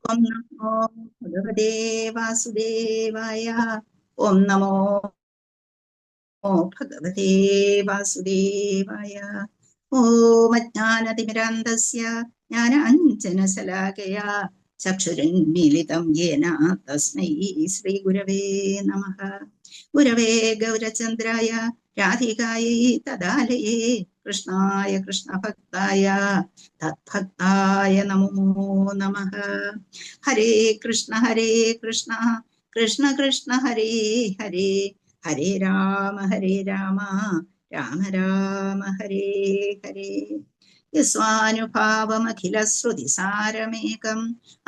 ഓം നമോ ഭഗവതേ വാസുദേവായ. ഓം നമോ ഭഗവതേ വാസുദേവായ. ഓം അജ്ഞാനതിമിരാന്തസ്യ ജ്ഞാനാഞ്ജനശലാകയാ ചക്ഷുരുന്മീലിതം യേന തസ്മൈ ശ്രീഗുരവേ നമഃ. ഗുരവേ ഗൗരചന്ദ്രായ രാധികായൈ തദാലയേ കൃഷ്ണായ കൃഷ്ണഭക്തായ തദ്ഭക്തായ നമോ നമഃ. ഹരേ കൃഷ്ണ കൃഷ്ണ കൃഷ്ണ ഹരേ ഹരേ, ഹരേ രാമ രാമ രാമ ഹരേ ഹരേ. യസ്വാനുഭാവമഖിലശ്രുതിസാരമേകം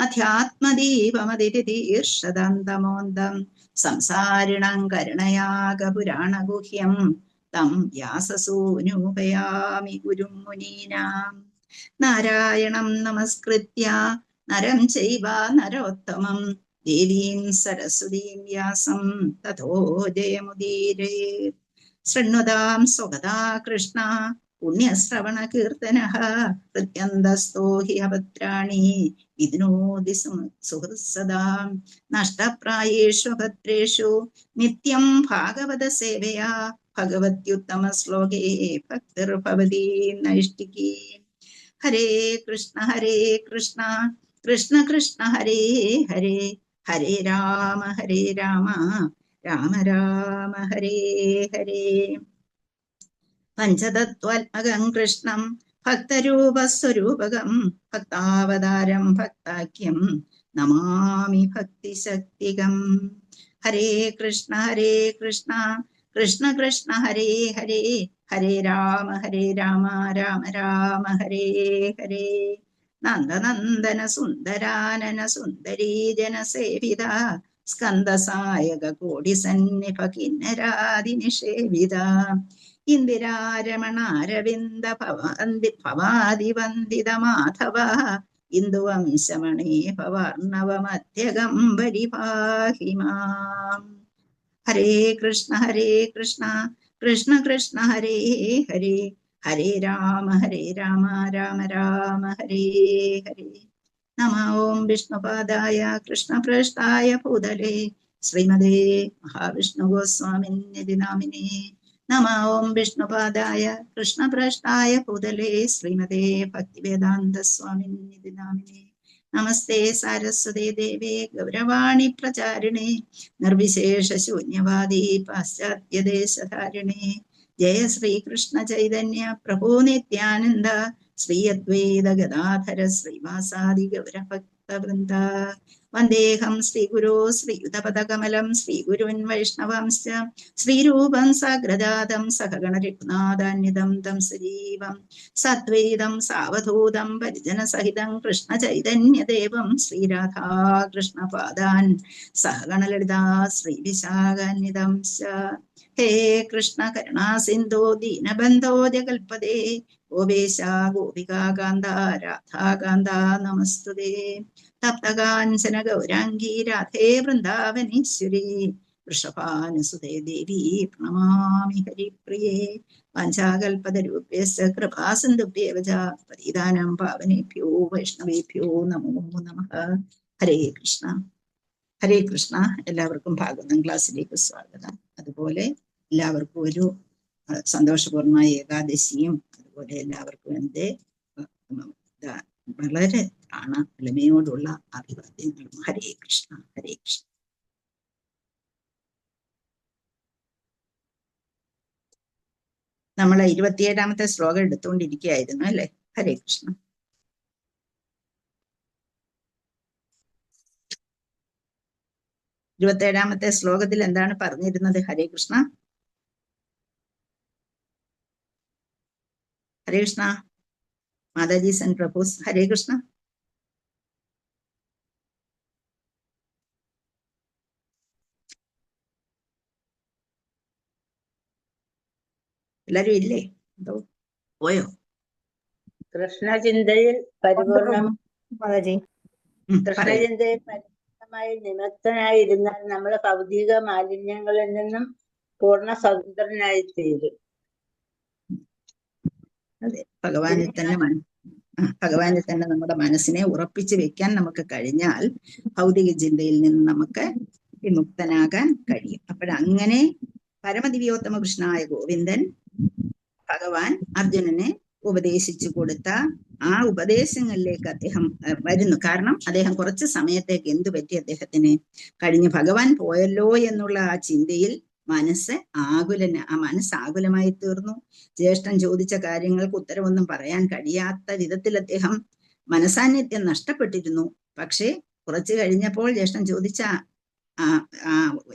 അധ്യാത്മദീപമതിരിതീർഷദന്തമോന്തം സംസാരിണാം കരുണയാഗപുരാണഗുഹ്യം തം വ്യാസസൂനുപയാമി ഗുരും മുനീനാം. നാരായണം നമസ്കൃത്യ നരം ചൈവ നരോത്തമം ദേവീം സരസ്വതീം വ്യാസം തതോ ജയമുദീരയേത്. ശൃണ്വതാം സ്വഗതാ കൃഷ്ണ പുണ്യശ്രവണ കീർത്തനഃ ഹൃദ്യന്തസ്തോ ഹി അഭദ്രാണി വിഘ്നോതി സുഹൃത്സദാ. നഷ്ടപ്രായേഷു ഭദ്രേഷു നിത്യം ഭാഗവത സേവയാ ഭഗവത്യുത്തമ ശ്ലോകേ ഭക്തിർഭവതി നൈഷ്ഠികീ. ഹരേ കൃഷ്ണ കൃഷ്ണ കൃഷ്ണ ഹരേ ഹരേ, ഹരേ രാമ രാമ രാമ ഹരേ ഹരേ. പഞ്ചതത്വാത്മകം കൃഷ്ണം ഭക്തരൂപസ്വരൂപകം ഭക്താവതാരം ഭക്താഖ്യം നമാമി ഭക്തിശക്തികം. ഹരേ കൃഷ്ണ കൃഷ്ണ കൃഷ്ണ ഹരേ ഹരേ, ഹരേ രാമ രാമ രാമ ഹരേ ഹരേ. നന്ദനന്ദന സുന്ദരാനന സുന്ദരീ ജനസേവിത സ്കന്ദസായക കോടിസന്നിഭ കിന്നരാതി നിഷേവിത ഇന്ദിരാരമണാരവിന്ദ ഭവാതി വന്ദിത മാധവ ഇന്ദുവംശമണേ ഭവർണവമധ്യഗംബരി പാഹി മാം. ഹരേ കൃഷ്ണ കൃഷ്ണ കൃഷ്ണ ഹരേ ഹരേ, ഹരേ രാമ രാമ രാമ ഹരേ ഹരേ. നമോ ഓം വിഷ്ണുപാദായ കൃഷ്ണപ്രേഷ്ഠായ ഭൂതലേ ശ്രീമതേ മഹാവിഷ്ണു ഗോസ്വാമിനിധി നാമിനേ. നമോ ഓം വിഷ്ണുപാദായ കൃഷ്ണപ്രേഷ്ഠായ ഭൂതലേ ശ്രീമതേ ഭക്തിവേദാന്ത സ്വാമിനിധി നാമിനേ. നമസ്തേ സാരസ്വതേ ദേവേ ഗൗരവാണി പ്രചാരിണേ നിർവിശേഷ ശൂന്യവാദി പാശ്ചാത്യദേശധാരിണേ. ജയ ശ്രീകൃഷ്ണ ചൈതന്യ പ്രഭു നിത്യാനന്ദ ശ്രീ അദ്വൈത ഗദാധര ശ്രീവാസാദി ഗൗരഭക്തവൃന്ദ. വന്ദേഹം ശ്രീഗുരോ ശ്രീയുതപദകമലം ശ്രീഗുരുൻ വൈഷ്ണവാംശ്ച ശ്രീരൂപം സാഗ്രജാതം സഹഗണ രഘുനാഥാന്വിതം തം സജീവം സദ്വൈതം സാവധൂതം പരിജനസഹിതം കൃഷ്ണ ചൈതന്യദേവം ശ്രീരാധാകൃഷ്ണപാദാൻ സഹഗണലളിതാ ശ്രീവിശാഖാന്വിതം. ഹേ കൃഷ്ണ കരുണാസിന്ധോ ദീനബന്ധോ ജഗൽപദേ ഗോപേശ ഗോപികാകാന്ത രാധാകാന്ത നമസ്തുതേ. തപ്തകാഞ്ചന ഗൗരാംഗീ രാധേ വൃന്ദാവനീശ്വരി വൃഷഭാനുസുതേ ദേവി പ്രണമാമി ഹരിപ്രിയേ. വാഞ്ചാകൽപതരൂപ്യശ്ച കൃപാസിന്ധുഭ്യേവ ച പതിതാനാം പാവനേഭ്യോ വൈഷ്ണവേഭ്യോ നമോ നമഃ. ഹരേ കൃഷ്ണ. എല്ലാവർക്കും ഭാഗവതം ക്ലാസ്സിലേക്ക് സ്വാഗതം. അതുപോലെ എല്ലാവർക്കും ഒരു സന്തോഷപൂർണമായ ഏകാദശിയും അതുപോലെ എല്ലാവർക്കും എൻ്റെ വളരെ എളിമയോടുള്ള അഭിവാദ്യങ്ങളും. ഹരേ കൃഷ്ണ. നമ്മളെ 27ാമത്തെ ശ്ലോകം എടുത്തുകൊണ്ടിരിക്കുകയായിരുന്നു അല്ലെ. ഹരേ കൃഷ്ണ. 27ാമത്തെ ശ്ലോകത്തിൽ എന്താണ് പറഞ്ഞിരുന്നത്? ഹരേ കൃഷ്ണ. ഹരേ കൃഷ്ണ. മാതാജി സൻ പ്രഭുസ്. ഹരേ കൃഷ്ണ. എല്ലാരും ഇല്ലേ? എന്തോ പോയോ? കൃഷ്ണചിന്തയിൽ പരിപൂർണമായി നിമഗ്നനായിരുന്നാൽ നമ്മൾ ഭൗതിക മാലിന്യങ്ങളിൽ നിന്നും പൂർണ്ണ സ്വതന്ത്രനായി തീരും. അതെ, ഭഗവാനിൽ തന്നെ ഭഗവാനിൽ തന്നെ നമ്മുടെ മനസ്സിനെ ഉറപ്പിച്ചു വെക്കാൻ നമുക്ക് കഴിഞ്ഞാൽ ഭൗതിക ചിന്തയിൽ നിന്ന് നമുക്ക് വിമുക്തനാകാൻ കഴിയും. അപ്പോഴങ്ങനെ പരമദിവ്യോത്തമ കൃഷ്ണനായ ഗോവിന്ദൻ ഭഗവാൻ അർജുനനെ ഉപദേശിച്ചു കൊടുത്ത ആ ഉപദേശങ്ങളിലേക്ക് അദ്ദേഹം വരുന്നു. കാരണം അദ്ദേഹം കുറച്ച് സമയത്തേക്ക് എന്തു പറ്റി അദ്ദേഹത്തിന് കഴിഞ്ഞ് ഭഗവാൻ പോയല്ലോ എന്നുള്ള ആ ചിന്തയിൽ മനസ്സ് ആകുലമായി തീർന്നു. ജ്യേഷ്ഠൻ ചോദിച്ച കാര്യങ്ങൾക്ക് ഉത്തരവൊന്നും പറയാൻ കഴിയാത്ത വിധത്തിൽ അദ്ദേഹം മനസാന്നിധ്യം നഷ്ടപ്പെട്ടിരുന്നു. പക്ഷേ കുറച്ച് കഴിഞ്ഞപ്പോൾ ജ്യേഷ്ഠൻ ചോദിച്ച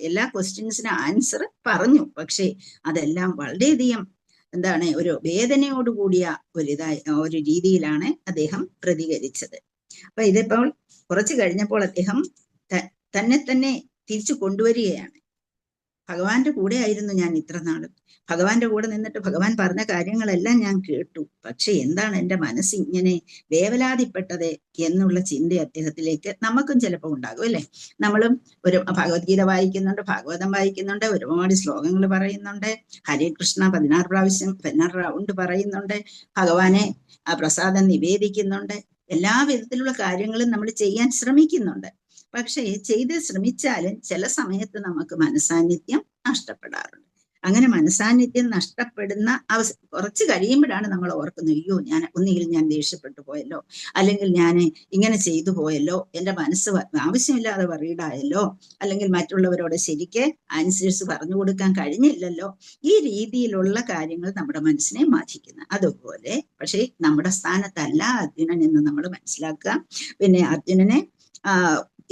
എല്ലാ ക്വസ്റ്റ്യൻസിനും ആൻസർ പറഞ്ഞു. പക്ഷേ അതെല്ലാം വളരെയധികം ഒരു വേദനയോടുകൂടിയ ഒരു രീതിയിലാണ് അദ്ദേഹം പ്രതികരിച്ചത്. അപ്പൊ ഇതിപ്പോൾ കുറച്ച് കഴിഞ്ഞപ്പോൾ അദ്ദേഹം തന്നെ തിരിച്ചു കൊണ്ടുവരികയാണ്. ഭഗവാന്റെ കൂടെ ആയിരുന്നു ഞാൻ ഇത്ര നാളും. ഭഗവാന്റെ കൂടെ നിന്നിട്ട് ഭഗവാൻ പറഞ്ഞ കാര്യങ്ങളെല്ലാം ഞാൻ കേട്ടു. പക്ഷെ എന്താണ് എൻ്റെ മനസ്സ് ഇങ്ങനെ വേവലാതിപ്പെട്ടത് എന്നുള്ള ചിന്ത അദ്ദേഹത്തിലേക്ക് നമുക്കും ചിലപ്പോൾ ഉണ്ടാകും, അല്ലെ? നമ്മളും ഒരു ഭഗവത്ഗീത വായിക്കുന്നുണ്ട്, ഭാഗവതം വായിക്കുന്നുണ്ട്, ഒരുപാട് ശ്ലോകങ്ങൾ പറയുന്നുണ്ട്, ഹരേ കൃഷ്ണ 16 റൗണ്ട് പറയുന്നുണ്ട്, ഭഗവാനെ ആ പ്രസാദം നിവേദിക്കുന്നുണ്ട്, എല്ലാ വിധത്തിലുള്ള കാര്യങ്ങളും നമ്മൾ ചെയ്യാൻ ശ്രമിക്കുന്നുണ്ട്. പക്ഷേ ചെയ്ത് ശ്രമിച്ചാലും ചില സമയത്ത് നമുക്ക് മനസാന്നിധ്യം നഷ്ടപ്പെടാറുണ്ട്. അങ്ങനെ മനസാന്നിധ്യം നഷ്ടപ്പെടുന്ന കുറച്ച് കഴിയുമ്പോഴാണ് നമ്മൾ ഓർക്കുന്നത്, അയ്യോ ഒന്നുകിൽ ഞാൻ ദേഷ്യപ്പെട്ടു പോയല്ലോ, അല്ലെങ്കിൽ ഞാൻ ഇങ്ങനെ ചെയ്തു പോയല്ലോ, എൻ്റെ മനസ്സ് ആവശ്യമില്ലാതെ വറീഡായല്ലോ, അല്ലെങ്കിൽ മറ്റുള്ളവരോട് ശരിക്ക് അനുസരിച്ച് പറഞ്ഞു കൊടുക്കാൻ കഴിഞ്ഞില്ലല്ലോ. ഈ രീതിയിലുള്ള കാര്യങ്ങൾ നമ്മുടെ മനസ്സിനെ ബാധിക്കുന്നു. അതുപോലെ പക്ഷേ നമ്മുടെ സ്ഥാനത്തല്ല അർജുനൻ എന്ന് നമ്മൾ മനസ്സിലാക്കുക. പിന്നെ അർജുനനെ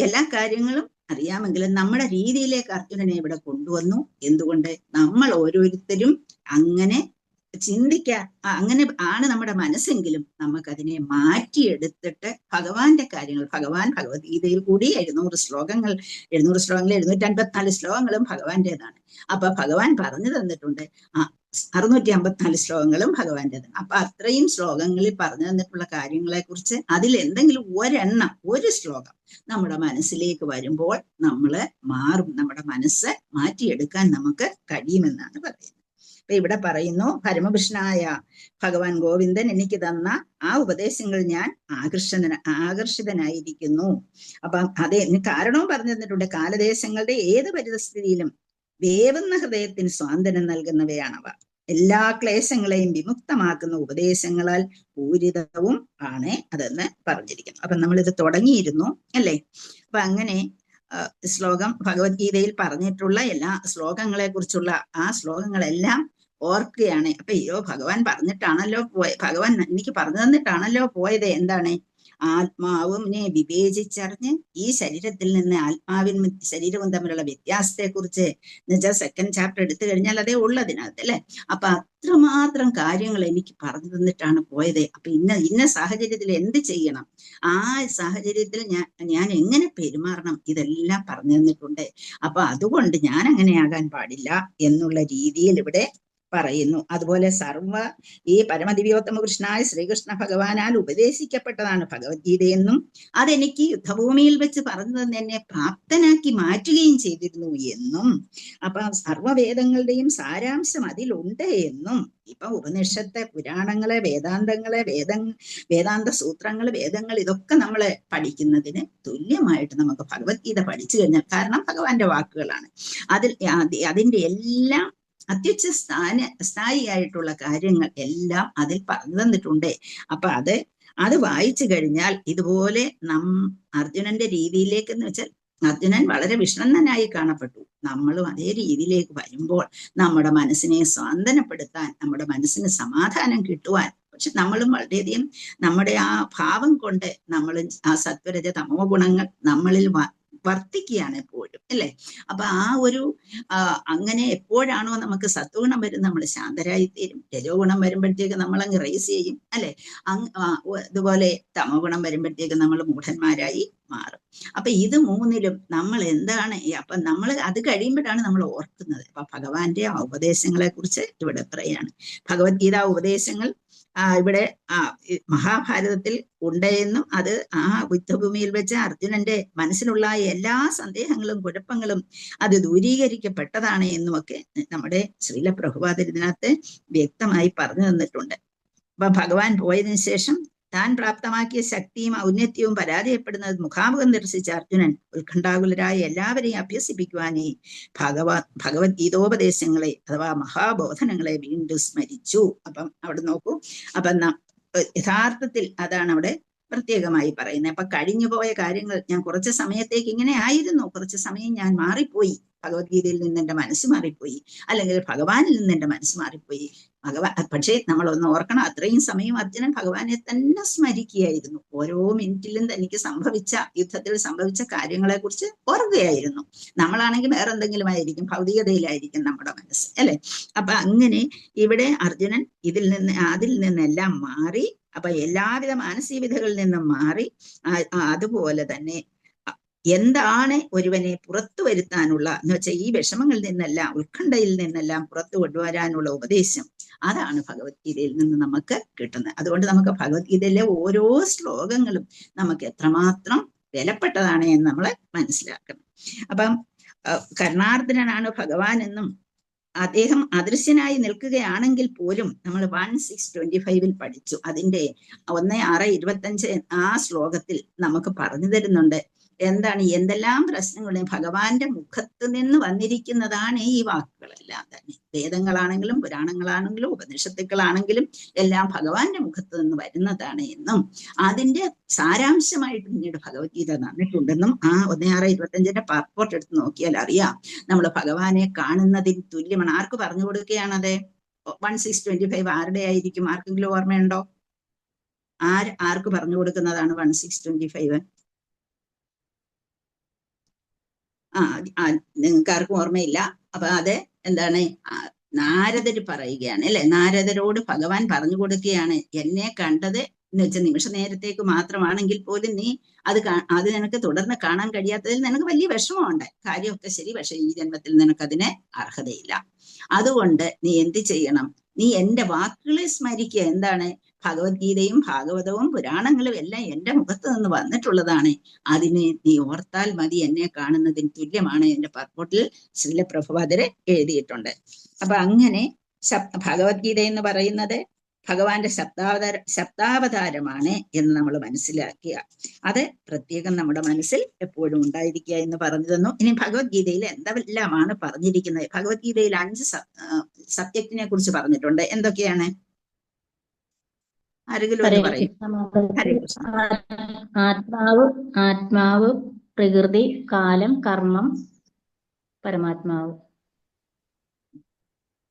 എല്ലാ കാര്യങ്ങളും അറിയാമെങ്കിലും നമ്മുടെ രീതിയിലേക്ക് അർജുനനെ ഇവിടെ കൊണ്ടുവന്നു. എന്തുകൊണ്ട്? നമ്മൾ ഓരോരുത്തരും അങ്ങനെ അങ്ങനെ ആണ് നമ്മുടെ മനസ്സെങ്കിലും നമുക്കതിനെ മാറ്റിയെടുത്തിട്ട് ഭഗവാന്റെ കാര്യങ്ങൾ, ഭഗവാൻ ഭഗവത്ഗീതയിൽ കൂടി 700 ശ്ലോകങ്ങൾ 754 ശ്ലോകങ്ങളും ഭഗവാന്റേതാണ്. അപ്പൊ ഭഗവാൻ പറഞ്ഞു തന്നിട്ടുണ്ട് 654 ശ്ലോകങ്ങളും ഭഗവാന്റേതാണ്. അപ്പൊ അത്രയും ശ്ലോകങ്ങളിൽ പറഞ്ഞു തന്നിട്ടുള്ള കാര്യങ്ങളെ കുറിച്ച് അതിൽ എന്തെങ്കിലും ഒരു ശ്ലോകം നമ്മുടെ മനസ്സിലേക്ക് വരുമ്പോൾ നമ്മൾ മാറും, നമ്മുടെ മനസ്സ് മാറ്റിയെടുക്കാൻ നമുക്ക് കഴിയുമെന്നാണ് പറയുന്നത്. അപ്പൊ ഇവിടെ പറയുന്നു, പരമകൃഷ്ണനായ ഭഗവാൻ ഗോവിന്ദൻ എനിക്ക് തന്ന ആ ഉപദേശങ്ങൾ ഞാൻ ആകർഷിതനായിരിക്കുന്നു. അപ്പൊ അതേ കാരണവും പറഞ്ഞു തന്നിട്ടുണ്ട്. കാലദേശങ്ങളുടെ ഏത് പരിതസ്ഥിതിയിലും വേവുന്ന ഹൃദയത്തിന് സ്വാതന്ത്ര്യം നൽകുന്നവയാണവ. എല്ലാ ക്ലേശങ്ങളെയും വിമുക്തമാക്കുന്ന ഉപദേശങ്ങളാൽ പൂരിതവും ആണ് അതെന്ന് പറഞ്ഞിരിക്കുന്നു. അപ്പൊ നമ്മളിത് തുടങ്ങിയിരുന്നു, അല്ലേ? അപ്പൊ അങ്ങനെ ശ്ലോകം ഭഗവത്ഗീതയിൽ പറഞ്ഞിട്ടുള്ള എല്ലാ ശ്ലോകങ്ങളെ കുറിച്ചുള്ള ആ ശ്ലോകങ്ങളെല്ലാം ഓർക്കുകയാണ്. അപ്പൊ അയ്യോ, ഭഗവാൻ ഭഗവാൻ എനിക്ക് പറഞ്ഞു തന്നിട്ടാണല്ലോ പോയത്. എന്താണ്? ആത്മാവിനെ വിവേചിച്ചറിഞ്ഞ് ഈ ശരീരത്തിൽ നിന്ന് ആത്മാവിനും ശരീരവും തമ്മിലുള്ള വ്യത്യാസത്തെ കുറിച്ച് എന്നുവെച്ചാൽ 2nd ചാപ്റ്റർ എടുത്തു കഴിഞ്ഞാൽ അതേ ഉള്ളതിനകത്ത്, അല്ലെ? അപ്പൊ അത്രമാത്രം കാര്യങ്ങൾ എനിക്ക് പറഞ്ഞു തന്നിട്ടാണ് പോയത്. അപ്പൊ ഇന്ന സാഹചര്യത്തിൽ എന്ത് ചെയ്യണം, ആ സാഹചര്യത്തിൽ ഞാൻ എങ്ങനെ പെരുമാറണം, ഇതെല്ലാം പറഞ്ഞു തന്നിട്ടുണ്ട്. അപ്പൊ അതുകൊണ്ട് ഞാൻ അങ്ങനെയാകാൻ പാടില്ല എന്നുള്ള രീതിയിൽ ഇവിടെ പറയുന്നു. അതുപോലെ ഈ പരമദിവ്യോത്തമ കൃഷ്ണനായ ശ്രീകൃഷ്ണ ഭഗവാനാൽ ഉപദേശിക്കപ്പെട്ടതാണ് ഭഗവത്ഗീതയെന്നും അതെനിക്ക് യുദ്ധഭൂമിയിൽ വെച്ച് പറഞ്ഞു തന്നെ എന്നെ പ്രാപ്തനാക്കി മാറ്റുകയും ചെയ്തിരുന്നു എന്നും, അപ്പൊ സർവ്വവേദങ്ങളുടെയും സാരാംശം അതിലുണ്ട് എന്നും, ഇപ്പൊ ഉപനിഷത്ത്, പുരാണങ്ങള്, വേദാന്തങ്ങള്, വേദാന്ത സൂത്രങ്ങൾ, വേദങ്ങൾ, ഇതൊക്കെ നമ്മള് പഠിക്കുന്നതിന് തുല്യമായിട്ട് നമുക്ക് ഭഗവത്ഗീത പഠിച്ചു കഴിഞ്ഞാൽ, കാരണം ഭഗവാന്റെ വാക്കുകളാണ്, അതിന്റെ എല്ലാം അത്യുച്ഛ സ്ഥായിയായിട്ടുള്ള കാര്യങ്ങൾ എല്ലാം അതിൽ പറഞ്ഞു തന്നിട്ടുണ്ട്. അപ്പൊ അത് വായിച്ചു കഴിഞ്ഞാൽ ഇതുപോലെ അർജുനന്റെ രീതിയിലേക്ക് എന്ന് വെച്ചാൽ അർജുനൻ വളരെ വിഷണ്ണനായി കാണപ്പെട്ടു. നമ്മളും അതേ രീതിയിലേക്ക് വരുമ്പോൾ നമ്മുടെ മനസ്സിനെ സ്വാന്തനപ്പെടുത്താൻ, നമ്മുടെ മനസ്സിന് സമാധാനം കിട്ടുവാൻ, പക്ഷെ നമ്മളും വളരെയധികം നമ്മുടെ ആ ഭാവം കൊണ്ട് നമ്മൾ ആ സത്വരജ തമോ ഗുണങ്ങൾ നമ്മളിൽ വർത്തിക്കുകയാണ് എപ്പോഴും, അല്ലെ? അപ്പൊ അങ്ങനെ എപ്പോഴാണോ നമുക്ക് സത്വഗുണം വരും നമ്മൾ ശാന്തരായി തീരും. രജോ ഗുണം വരുമ്പോഴത്തേക്ക് നമ്മൾ അങ്ങ് റൈസ് ചെയ്യും, അല്ലെ? അതുപോലെ തമോ ഗുണം വരുമ്പോഴത്തേക്ക് നമ്മൾ മൂഢന്മാരായി മാറും. അപ്പൊ ഇത് മൂന്നിലും നമ്മൾ എന്താണ്, അപ്പൊ നമ്മൾ അത് കഴിയുമ്പോഴാണ് നമ്മൾ ഓർക്കുന്നത്. അപ്പൊ ഭഗവാന്റെ ആ ഉപദേശങ്ങളെ കുറിച്ച് ഇവിടെ പറയാണ്. ഭഗവത്ഗീത ഉപദേശങ്ങൾ ഇവിടെ മഹാഭാരതത്തിൽ ഉണ്ട് എന്നും അത് ആ യുദ്ധഭൂമിയിൽ വെച്ച് അർജുനന്റെ മനസ്സിലുള്ള എല്ലാ സന്ദേഹങ്ങളും കുഴപ്പങ്ങളും അത് ദൂരീകരിക്കപ്പെട്ടതാണ് എന്നുമൊക്കെ നമ്മുടെ ശ്രീല പ്രഭുപാദർ ഇതിനകത്ത് വ്യക്തമായി പറഞ്ഞു തന്നിട്ടുണ്ട്. അപ്പൊ ഭഗവാൻ പോയതിനു ശേഷം താൻ പ്രാപ്തമാക്കിയ ശക്തിയും ഔന്നത്യവും പരാജയപ്പെടുന്നത് മുഖാമുഖം ദർശിച്ച അർജുനൻ ഉത്കണ്ഠാകുലരായ എല്ലാവരെയും അഭ്യസിപ്പിക്കുവാൻ ഈ ഭഗവത്ഗീതോപദേശങ്ങളെ അഥവാ മഹാബോധനങ്ങളെ വീണ്ടും സ്മരിച്ചു. അപ്പം അവിടെ നോക്കൂ, അപ്പം യഥാർത്ഥത്തിൽ അതാണ് അവിടെ പ്രത്യേകമായി പറയുന്നത്. അപ്പൊ കഴിഞ്ഞുപോയ കാര്യങ്ങൾ ഞാൻ കുറച്ച് സമയത്തേക്ക് ഇങ്ങനെ ആയിരുന്നു, കുറച്ച് സമയം ഞാൻ മാറിപ്പോയി, ഭഗവത്ഗീതയിൽ നിന്ന് എന്റെ മനസ്സ് മാറിപ്പോയി, അല്ലെങ്കിൽ ഭഗവാനിൽ നിന്ന് എന്റെ മനസ്സ് മാറിപ്പോയി. പക്ഷേ നമ്മളൊന്ന് ഓർക്കണം, അത്രയും സമയം അർജുനൻ ഭഗവാനെ തന്നെ സ്മരിക്കുകയായിരുന്നു. ഓരോ മിനിറ്റിലും തനിക്ക് യുദ്ധത്തിൽ സംഭവിച്ച കാര്യങ്ങളെ കുറിച്ച് ഓർക്കുകയായിരുന്നു. നമ്മളാണെങ്കിൽ വേറെ എന്തെങ്കിലും ആയിരിക്കും, ഭൗതികതയിലായിരിക്കും നമ്മുടെ മനസ്സ്, അല്ലെ? അപ്പൊ അങ്ങനെ ഇവിടെ അർജുനൻ അതിൽ നിന്നെല്ലാം മാറി, അപ്പൊ എല്ലാവിധ മാനസികതകളിൽ നിന്നും മാറി, അതുപോലെ തന്നെ എന്താണ് ഒരുവനെ പുറത്തു വരുത്താനുള്ള എന്ന് വെച്ചാൽ ഈ വിഷമങ്ങളിൽ നിന്നെല്ലാം, ഉത്കണ്ഠയിൽ നിന്നെല്ലാം പുറത്തു കൊണ്ടുവരാനുള്ള ഉപദേശം, അതാണ് ഭഗവത്ഗീതയിൽ നിന്ന് നമുക്ക് കിട്ടുന്നത്. അതുകൊണ്ട് നമുക്ക് ഭഗവത്ഗീതയിലെ ഓരോ ശ്ലോകങ്ങളും നമുക്ക് എത്രമാത്രം വിലപ്പെട്ടതാണ് എന്ന് നമ്മൾ മനസ്സിലാക്കണം. അപ്പം കരുണാർദ്രനാണ് ഭഗവാൻ എന്നും അദ്ദേഹം അദൃശ്യനായി നിൽക്കുകയാണെങ്കിൽ പോലും നമ്മൾ 1625 പഠിച്ചു. അതിന്റെ 1:6:25 ആ ശ്ലോകത്തിൽ നമുക്ക് പറഞ്ഞു തരുന്നുണ്ട് എന്താണ്, എന്തെല്ലാം പ്രശ്നങ്ങളുടെയും ഭഗവാന്റെ മുഖത്ത് നിന്ന് വന്നിരിക്കുന്നതാണ് ഈ വാക്കുകളെല്ലാം തന്നെ. വേദങ്ങളാണെങ്കിലും പുരാണങ്ങളാണെങ്കിലും ഉപനിഷത്തുക്കളാണെങ്കിലും എല്ലാം ഭഗവാന്റെ മുഖത്ത് നിന്ന് വരുന്നതാണ് എന്നും അതിന്റെ സാരാംശമായിട്ട് പിന്നീട് ഭഗവത്ഗീത തന്നിട്ടുണ്ടെന്നും ആ 1:6:25 പാസ്പോർട്ട് എടുത്ത് നോക്കിയാൽ അറിയാം. നമ്മൾ ഭഗവാനെ കാണുന്നതിന് തുല്യമാണ്. ആർക്ക് പറഞ്ഞു കൊടുക്കുകയാണത്? 1625 ആരുടെ ആയിരിക്കും? ആർക്കെങ്കിലും ഓർമ്മയുണ്ടോ? ആർക്ക് പറഞ്ഞു കൊടുക്കുന്നതാണ് 1625? നിങ്ങൾക്ക് ആർക്കും ഓർമ്മയില്ല. അപ്പൊ അത് എന്താണ്? നാരദര് പറയുകയാണ്, അല്ലെ? നാരദരോട് ഭഗവാൻ പറഞ്ഞു കൊടുക്കുകയാണ്, എന്നെ കണ്ടത് എന്ന് വെച്ചാൽ നിമിഷ നേരത്തേക്ക് മാത്രമാണെങ്കിൽ പോലും നീ അത് നിനക്ക് തുടർന്ന് കാണാൻ കഴിയാത്തതിൽ നിനക്ക് വലിയ വിഷമമുണ്ട്. കാര്യമൊക്കെ ശരി, പക്ഷെ ഈ ജന്മത്തിൽ നിനക്കതിന് അർഹതയില്ല. അതുകൊണ്ട് നീ എന്ത് ചെയ്യണം? നീ എന്റെ വാക്കുകളെ സ്മരിക്കുക. എന്താണ്? ഭഗവത്ഗീതയും ഭാഗവതവും പുരാണങ്ങളും എല്ലാം എന്റെ മുഖത്ത് നിന്ന് വന്നിട്ടുള്ളതാണ്. അതിനെ നീ ഓർത്താൽ മതി, എന്നെ കാണുന്നതിന് തുല്യമാണ്. എന്റെ പാസ്പോർട്ടിൽ ശ്രീല പ്രഭുപാദര് എഴുതിയിട്ടുണ്ട്. അപ്പൊ അങ്ങനെ ഭഗവത്ഗീത എന്ന് പറയുന്നത് ഭഗവാന്റെ ശബ്ദാവതാരമാണ് എന്ന് നമ്മൾ മനസ്സിലാക്കുക. അത് പ്രത്യേകം നമ്മുടെ മനസ്സിൽ എപ്പോഴും ഉണ്ടായിരിക്കുക എന്ന് പറഞ്ഞു തന്നു. ഇനി ഭഗവത്ഗീതയിൽ എന്തെല്ലാമാണ് പറഞ്ഞിരിക്കുന്നത്? ഭഗവത്ഗീതയിൽ 5 സബ്ജക്റ്റിനെ കുറിച്ച് പറഞ്ഞിട്ടുണ്ട്. എന്തൊക്കെയാണ്? ആരെങ്കിലും ഒന്ന് പറയും. ഹരേ കൃഷ്ണ. ആത്മാവ്, പ്രകൃതി, കാലം, കർമ്മം, പരമാത്മാവ്.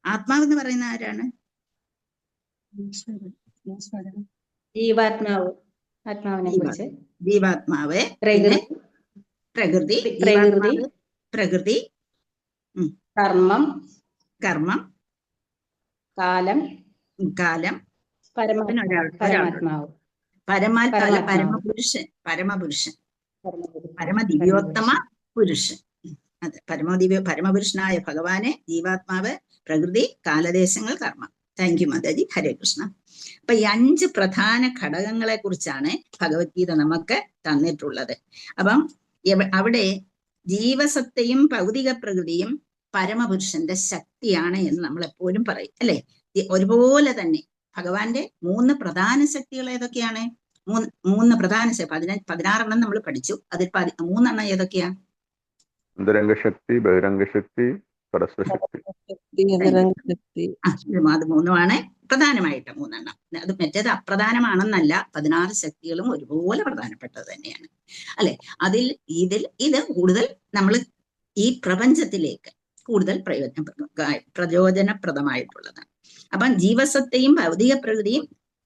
ആത്മാവ് എന്ന് പറയുന്ന ആരാണ്? ജീവാത്മാവ്. ആത്മാവിനെ കുറിച്ച്. ജീവാത്മാവ്, പ്രകൃതി, കർമ്മം, കാലം, പരമാത്മാവ്. പരമപുരുഷൻ, പരമദിവ്യോത്തമ പുരുഷൻ. അതെ, പരമപുരുഷനായ ഭഗവാനെ, ജീവാത്മാവ്, പ്രകൃതി, കാലദേശങ്ങൾ, കർമ്മം. താങ്ക് യു മാതാജി. ഹരേ കൃഷ്ണ. അപ്പൊ ഈ 5 പ്രധാന ഘടകങ്ങളെ കുറിച്ചാണ് ഭഗവത്ഗീത നമുക്ക് തന്നിട്ടുള്ളത്. അപ്പം അവിടെ ജീവസത്തയും ഭൗതിക പ്രകൃതിയും പരമപുരുഷന്റെ ശക്തിയാണ് എന്ന് നമ്മൾ എപ്പോഴും പറയും, അല്ലെ? ഒരുപോലെ തന്നെ ഭഗവാന്റെ 3 പ്രധാന ശക്തികൾ ഏതൊക്കെയാണ്? 3 പ്രധാന 16 നമ്മൾ പഠിച്ചു. അതിൽ 3 ഏതൊക്കെയാ? അന്തരംഗശക്തി, ബഹിരംഗശക്തി, പരസ്പരശക്തി. അത് 3 പ്രധാനമായിട്ട് 3. അത് മറ്റേത് അപ്രധാനമാണെന്നല്ല, 16 ശക്തികളും ഒരുപോലെ പ്രധാനപ്പെട്ടത് തന്നെയാണ്, അല്ലെ? ഇത് കൂടുതൽ നമ്മൾ ഈ പ്രപഞ്ചത്തിലേക്ക് കൂടുതൽ പ്രയോജനപ്രദമായിട്ടുള്ളതാണ്. അപ്പം ജീവസത്തെയും ഭൗതിക പ്രകൃതിയും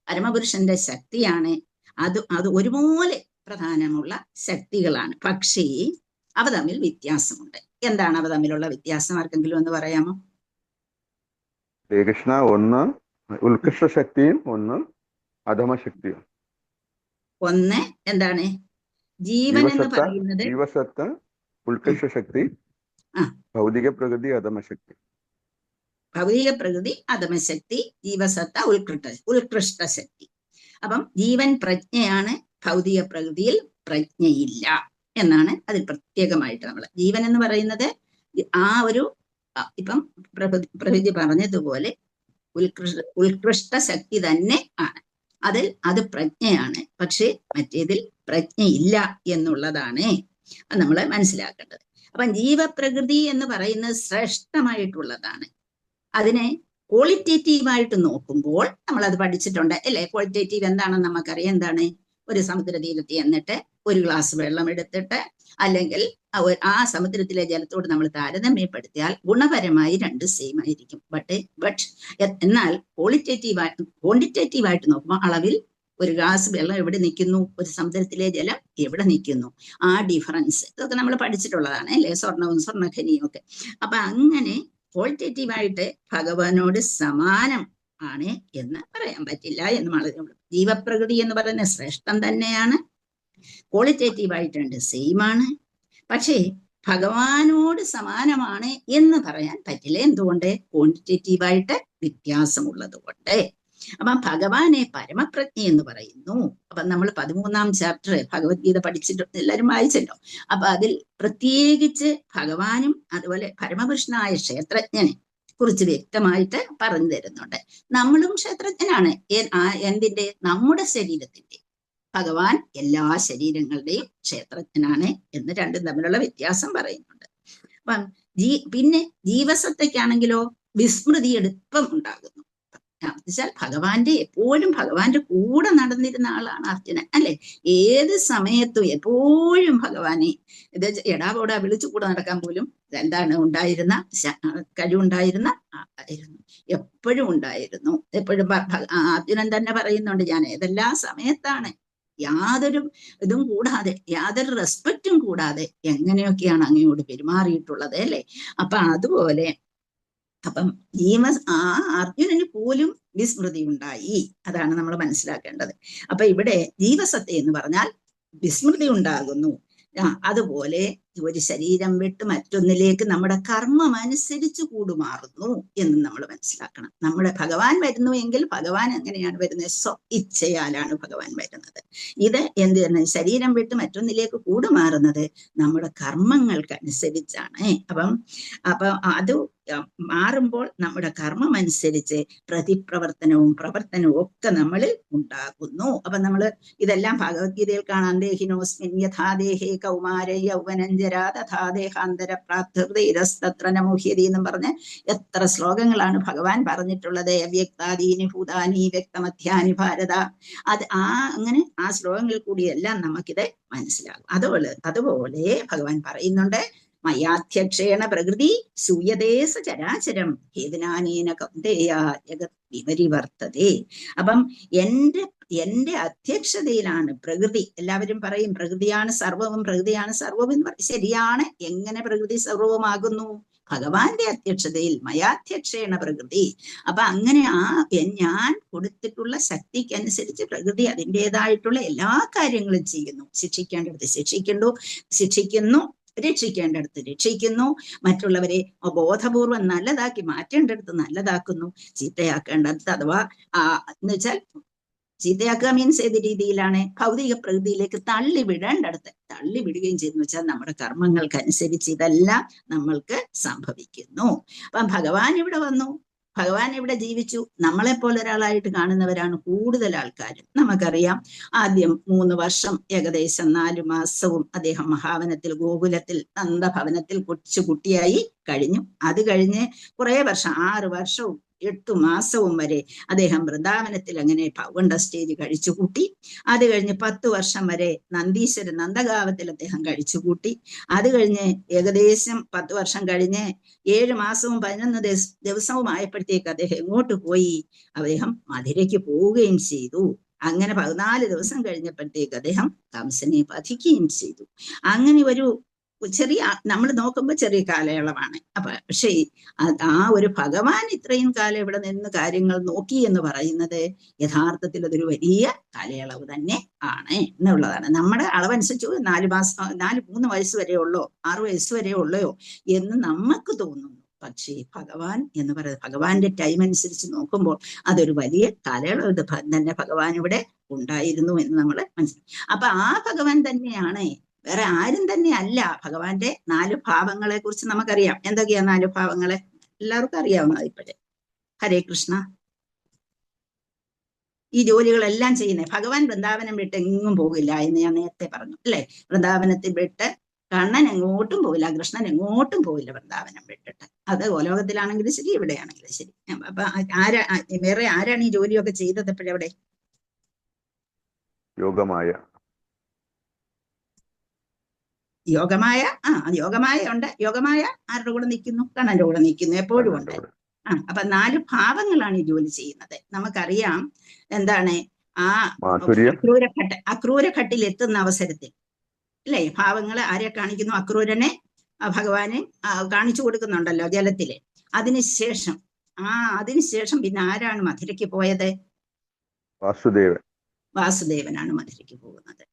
പരമപുരുഷന്റെ ശക്തിയാണ്. അത് ഒരുപോലെ പ്രധാനമുള്ള ശക്തികളാണ്. പക്ഷേ അവ തമ്മിൽ വ്യത്യാസമുണ്ട്. എന്താണ് അവ തമ്മിലുള്ള വ്യത്യാസം? ആർക്കെങ്കിലും ഒന്ന് പറയാമോ? കൃഷ്ണ, ഒന്ന് ഉത്കൃഷ്ട ശക്തിയും ഒന്ന് അധമശക്തിയും. ഒന്ന് എന്താണ്? ജീവൻ എന്ന് പറയുന്നത് ജീവസത്ത, ഉത്കൃഷ്ട ശക്തി, ഭൗതിക പ്രകൃതി, അധമശക്തി. ഭൗതിക പ്രകൃതി, അധമശക്തി, ജീവസത്ത, ഉത്കൃഷ്ട ശക്തി. അപ്പം ജീവൻ പ്രജ്ഞയാണ്, ഭൗതിക പ്രകൃതിയിൽ പ്രജ്ഞയില്ല എന്നാണ് അതിൽ പ്രത്യേകമായിട്ട് നമ്മൾ. ജീവൻ എന്ന് പറയുന്നത് ആ ഒരു ഇപ്പം പ്രഭുജി പറഞ്ഞതുപോലെ ഉത്കൃഷ്ട ശക്തി തന്നെ ആണ്. അത് പ്രജ്ഞയാണ്. പക്ഷെ മറ്റേതിൽ പ്രജ്ഞയില്ല എന്നുള്ളതാണ് നമ്മൾ മനസ്സിലാക്കേണ്ടത്. അപ്പം ജീവപ്രകൃതി എന്ന് പറയുന്നത് ശ്രേഷ്ഠമായിട്ടുള്ളതാണ്. അതിനെ ക്വാളിറ്റേറ്റീവായിട്ട് നോക്കുമ്പോൾ നമ്മൾ അത് പഠിച്ചിട്ടുണ്ട് അല്ലെ? ക്വാളിറ്റേറ്റീവ് എന്താണെന്ന് നമുക്കറിയാം. എന്താണ്? ഒരു സമുദ്രതീരത്ത് എന്നിട്ട് ഒരു ഗ്ലാസ് വെള്ളം എടുത്തിട്ട് അല്ലെങ്കിൽ ആ സമുദ്രത്തിലെ ജലത്തോട് നമ്മൾ താരതമ്യപ്പെടുത്തിയാൽ ഗുണപരമായി രണ്ട് സെയിം ആയിരിക്കും. എന്നാൽ ക്വാണ്ടിറ്റേറ്റീവായിട്ട് നോക്കുമ്പോൾ അളവിൽ ഒരു ഗ്ലാസ് വെള്ളം എവിടെ നിൽക്കുന്നു, ഒരു സമുദ്രത്തിലെ ജലം എവിടെ നിൽക്കുന്നു, ആ ഡിഫറൻസ് ഇതൊക്കെ നമ്മൾ പഠിച്ചിട്ടുള്ളതാണ് അല്ലെ? സ്വർണവും സ്വർണ്ണഖനിയും ഒക്കെ. അപ്പൊ അങ്ങനെ ക്വാളിറ്റേറ്റീവായിട്ട് ഭഗവാനോട് സമാനം ആണ് എന്ന് പറയാൻ പറ്റില്ല എന്ന് വളരെ. ജീവപ്രകൃതി എന്ന് പറയുന്നത് ശ്രേഷ്ഠം തന്നെയാണ്, ക്വാളിറ്റേറ്റീവായിട്ടുണ്ട് സെയിം ആണ്. പക്ഷേ ഭഗവാനോട് സമാനമാണ് എന്ന് പറയാൻ പറ്റില്ല. എന്തുകൊണ്ട്? ക്വാണ്ടിറ്റേറ്റീവായിട്ട് വ്യത്യാസമുള്ളത് കൊണ്ട്. അപ്പം ഭഗവാനെ പരമപ്രജ്ഞ എന്ന് പറയുന്നു. അപ്പൊ നമ്മൾ 13ാം ചാപ്റ്റർ ഭഗവത്ഗീത പഠിച്ചിട്ട് എല്ലാവരും വായിച്ചല്ലോ. അപ്പൊ അതിൽ പ്രത്യേകിച്ച് ഭഗവാനും അതുപോലെ പരമകൃഷ്ണനായ ക്ഷേത്രജ്ഞനെ കുറിച്ച് വ്യക്തമായിട്ട് പറഞ്ഞു തരുന്നുണ്ട്. നമ്മളും ക്ഷേത്രജ്ഞനാണ്. എന്തിന്റെ? നമ്മുടെ ശരീരത്തിന്റെ. ഭഗവാൻ എല്ലാ ശരീരങ്ങളുടെയും ക്ഷേത്രജ്ഞനാണ് എന്ന് രണ്ടും തമ്മിലുള്ള വ്യത്യാസം പറയുന്നുണ്ട്. അപ്പം പിന്നെ ജീവസത്തയ്ക്കാണെങ്കിലോ വിസ്മൃതി എളുപ്പം ഉണ്ടാകുന്നു. എന്നുവെച്ചാൽ എപ്പോഴും ഭഗവാന്റെ കൂടെ നടന്നിരുന്ന ആളാണ് അർജുനൻ അല്ലെ? ഏത് സമയത്തും എപ്പോഴും ഭഗവാനെ എടാപോടാ വിളിച്ചു കൂടെ നടക്കാൻ പോലും ഉണ്ടായിരുന്ന കഴിവുണ്ടായിരുന്ന ആളായിരുന്നു. എപ്പോഴും ഉണ്ടായിരുന്നു. എപ്പോഴും അർജുനൻ തന്നെ പറയുന്നുണ്ട്, ഞാൻ ഏതെല്ലാം സമയത്താണ് യാതൊരു ഇതും കൂടാതെ, യാതൊരു റെസ്പെക്റ്റും കൂടാതെ എങ്ങനെയൊക്കെയാണ് അങ്ങയോട് പെരുമാറിയിട്ടുള്ളത് അല്ലെ? അപ്പൊ അതുപോലെ അപ്പം അർജുനന് പോലും വിസ്മൃതി ഉണ്ടായി. അതാണ് നമ്മൾ മനസ്സിലാക്കേണ്ടത്. അപ്പൊ ഇവിടെ ജീവസത്ത എന്ന് പറഞ്ഞാൽ വിസ്മൃതി ഉണ്ടാകുന്നു. അതുപോലെ ഒരു ശരീരം വിട്ട് മറ്റൊന്നിലേക്ക് നമ്മുടെ കർമ്മം അനുസരിച്ച് കൂടുമാറുന്നു എന്ന് നമ്മൾ മനസ്സിലാക്കണം. നമ്മുടെ ഭഗവാൻ വരുന്നു എങ്കിൽ ഭഗവാൻ എങ്ങനെയാണ് വരുന്നത്? ഇച്ഛയാലാണ് ഭഗവാൻ വരുന്നത്. ഇത് എന്താണ്? ശരീരം വിട്ട് മറ്റൊന്നിലേക്ക് കൂടുമാറുന്നത് നമ്മുടെ കർമ്മങ്ങൾക്ക് അനുസരിച്ചാണ്. അപ്പൊ അത് മാറുമ്പോൾ നമ്മുടെ കർമ്മം അനുസരിച്ച് പ്രതിപ്രവർത്തനവും പ്രവർത്തനവും ഒക്കെ നമ്മളിൽ ഉണ്ടാകുന്നു. അപ്പൊ നമ്മൾ ഇതെല്ലാം ഭഗവത്ഗീതയിൽ കാണാൻ. ദേഹിനോസ്മിൻ യഥാദേഹേ കൗമാരേ യൗവനഞ്ജരാ തഥാ ദേഹാന്തര പ്രാപ്തൃതൈരസ്തത്ര നമുഹ്യതി എന്നും പറഞ്ഞ് എത്ര ശ്ലോകങ്ങളാണ് ഭഗവാൻ പറഞ്ഞിട്ടുള്ളത്. അവ്യക്താദീനി ഭൂതാനി വ്യക്തമധ്യാനി ഭാരത. അങ്ങനെ ആ ശ്ലോകങ്ങളിൽ കൂടിയെല്ലാം നമുക്കിത് മനസ്സിലാകും. അതുപോലെ ഭഗവാൻ പറയുന്നുണ്ട്, മയാധ്യക്ഷേണ പ്രകൃതി സൂയതേസ ചരാചരം ഹേതുനാനേന കൗന്ദേയ ജഗത് വിപരിവർത്തതേ. അപ്പം എന്റെ അധ്യക്ഷതയിലാണ് പ്രകൃതി. എല്ലാവരും പറയും പ്രകൃതിയാണ് സർവവും, പ്രകൃതിയാണ് സർവവും എന്ന് പറയും. ശരിയാണ്. എങ്ങനെ പ്രകൃതി സർവവുമാകുന്നു? ഭഗവാന്റെ അധ്യക്ഷതയിൽ. മയാധ്യക്ഷേണ പ്രകൃതി. അപ്പൊ അങ്ങനെ ഞാൻ കൊടുത്തിട്ടുള്ള ശക്തിക്കനുസരിച്ച് പ്രകൃതി അതിൻ്റെതായിട്ടുള്ള എല്ലാ കാര്യങ്ങളും ചെയ്യുന്നു. ശിക്ഷിക്കേണ്ടടുത്ത് ശിക്ഷിക്കുന്നു, രക്ഷിക്കേണ്ടടുത്ത് രക്ഷിക്കുന്നു, മറ്റുള്ളവരെ ബോധപൂർവം നല്ലതാക്കി മാറ്റേണ്ടടുത്ത് നല്ലതാക്കുന്നു, ചീത്തയാക്കേണ്ടടുത്ത് അഥവാ എന്ന് വെച്ചാൽ ചീത്തയാക്കുക മീൻസ് ഏത് രീതിയിലാണ്? ഭൗതിക പ്രകൃതിയിലേക്ക് തള്ളിവിടേണ്ടടുത്ത് തള്ളിവിടുകയും ചെയ്യുന്നു വെച്ചാൽ നമ്മുടെ കർമ്മങ്ങൾക്കനുസരിച്ച് ഇതെല്ലാം നമ്മൾക്ക് സംഭവിക്കുന്നു. അപ്പം ഭഗവാൻ ഇവിടെ വന്നു, ഭഗവാൻ ഇവിടെ ജീവിച്ചു. നമ്മളെപ്പോലെ ഒരാളായിട്ട് കാണുന്നവരാണ് കൂടുതൽ ആൾക്കാർ. നമുക്കറിയാം, ആദ്യം 3 വർഷം ഏകദേശം 4 മാസവും അദ്ദേഹം മഹാവനത്തിൽ ഗോകുലത്തിൽ നന്ദഭവനത്തിൽ കൊച്ചുകുട്ടിയായി കഴിഞ്ഞു. അത് കഴിഞ്ഞ് കുറെ വർഷം 6 വർഷവും 8 മാസവും വരെ അദ്ദേഹം വൃന്ദാവനത്തിൽ അങ്ങനെ പൗഗണ്ഡ സ്റ്റേജ് കഴിച്ചുകൂട്ടി. അത് കഴിഞ്ഞ് 10 വർഷം വരെ നന്ദഗാവത്തിൽ അദ്ദേഹം കഴിച്ചുകൂട്ടി. അത് കഴിഞ്ഞ് ഏകദേശം 10 വർഷം കഴിഞ്ഞ് 7 മാസവും 11 ദിവസവും ആയപ്പോഴത്തേക്ക് അദ്ദേഹം എങ്ങോട്ട് പോയി? അദ്ദേഹം മധുരയ്ക്ക് പോവുകയും ചെയ്തു. അങ്ങനെ 14 ദിവസം കഴിഞ്ഞപ്പോഴത്തേക്ക് അദ്ദേഹം കംസനെ വധിക്കുകയും ചെയ്തു. അങ്ങനെ ഒരു ചെറിയ, നമ്മൾ നോക്കുമ്പോൾ ചെറിയ കാലയളവാണ്. പക്ഷേ ആ ഒരു ഭഗവാൻ ഇത്രയും കാലം ഇവിടെ നിന്ന് കാര്യങ്ങൾ നോക്കി എന്ന് പറയുന്നത് യഥാർത്ഥത്തിൽ അതൊരു വലിയ കാലയളവ് തന്നെ ആണ് എന്നുള്ളതാണ്. നമ്മുടെ അളവനുസരിച്ച് 3 വയസ്സ് വരെ ഉള്ളോ 6 വയസ്സ് വരെ ഉള്ളോ എന്ന് നമുക്ക് തോന്നുന്നു. പക്ഷേ ഭഗവാൻ എന്ന് പറയുന്നത്, ഭഗവാന്റെ ടൈം അനുസരിച്ച് നോക്കുമ്പോൾ അതൊരു വലിയ കാലയളവ് തന്നെ ഭഗവാൻ ഇവിടെ ഉണ്ടായിരുന്നു എന്ന് നമ്മൾ മനസ്സിലാക്കും. അപ്പൊ ആ ഭഗവാൻ തന്നെയാണ്, വേറെ ആരും തന്നെ അല്ല. ഭഗവാന്റെ 4 ഭാവങ്ങളെ കുറിച്ച് നമുക്കറിയാം. എന്തൊക്കെയാ 4 ഭാവങ്ങളെ? എല്ലാവർക്കും അറിയാവുന്നത് ഇപ്പോഴേ. ഹരേ കൃഷ്ണ. ഈ ജോലികളെല്ലാം ചെയ്യുന്നത്. ഭഗവാൻ വൃന്ദാവനം വിട്ട് എങ്ങും പോകില്ല എന്ന് ഞാൻ നേരത്തെ പറഞ്ഞു അല്ലെ. വൃന്ദാവനത്തിൽ വിട്ട് കണ്ണൻ എങ്ങോട്ടും പോവില്ല, കൃഷ്ണൻ എങ്ങോട്ടും പോവില്ല വൃന്ദാവനം വിട്ടിട്ട്. അത് ഗോലോകത്തിലാണെങ്കിലും ശരി, ഇവിടെയാണെങ്കിലും ശരി. അപ്പൊ വേറെ ആരാണ് ഈ ജോലിയൊക്കെ ചെയ്തത് എപ്പോഴെവിടെ? യോഗമായ യോഗമായ ഉണ്ട്. യോഗമായ ആരുടെ കൂടെ നിൽക്കുന്നു? കണ്ണന്റെ കൂടെ നിൽക്കുന്നു, എപ്പോഴും ഉണ്ട്. അപ്പൊ 4 ഭാവങ്ങളാണ് ഈ ജോലി ചെയ്യുന്നത്. നമുക്കറിയാം എന്താണ് ആ അക്രൂരഘട്ടിൽ എത്തുന്ന അവസരത്തിൽ അല്ലെ, ഭാവങ്ങൾ ആരെ കാണിക്കുന്നു? അക്രൂരനെ ഭഗവാനെ കാണിച്ചു കൊടുക്കുന്നുണ്ടല്ലോ ജലത്തില്. അതിനുശേഷം പിന്നെ ആരാണ് മധുരയ്ക്ക് പോയത്? വാസുദേവനാണ് മധുരയ്ക്ക് പോകുന്നത്.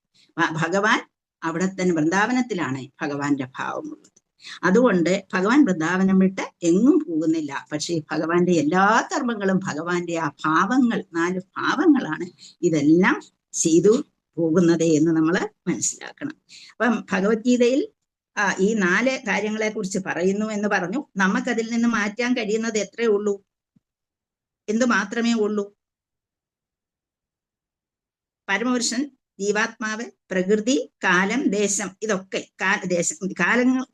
ഭഗവാൻ അവിടെ തന്നെ വൃന്ദാവനത്തിലാണ് ഭഗവാന്റെ ഭാവമുള്ളത്. അതുകൊണ്ട് ഭഗവാൻ വൃന്ദാവനം വിട്ട് എങ്ങും പോകുന്നില്ല. പക്ഷേ ഭഗവാന്റെ എല്ലാ കർമ്മങ്ങളും ഭഗവാന്റെ ആ ഭാവങ്ങൾ, 4 ഭാവങ്ങളാണ് ഇതെല്ലാം ചെയ്തു പോകുന്നത് എന്ന് നമ്മൾ മനസ്സിലാക്കണം. അപ്പം ഭഗവത്ഗീതയിൽ ഈ 4 കാര്യങ്ങളെ കുറിച്ച് പറയുന്നു എന്ന് പറഞ്ഞു. നമുക്കതിൽ നിന്ന് മാറ്റാൻ കഴിയുന്നത് എത്രയേ ഉള്ളൂ? എന്ത് മാത്രമേ ഉള്ളൂ? പരമപുരുഷൻ, ജീവാത്മാവ്, പ്രകൃതി, കാലം, ദേശം, ഇതൊക്കെ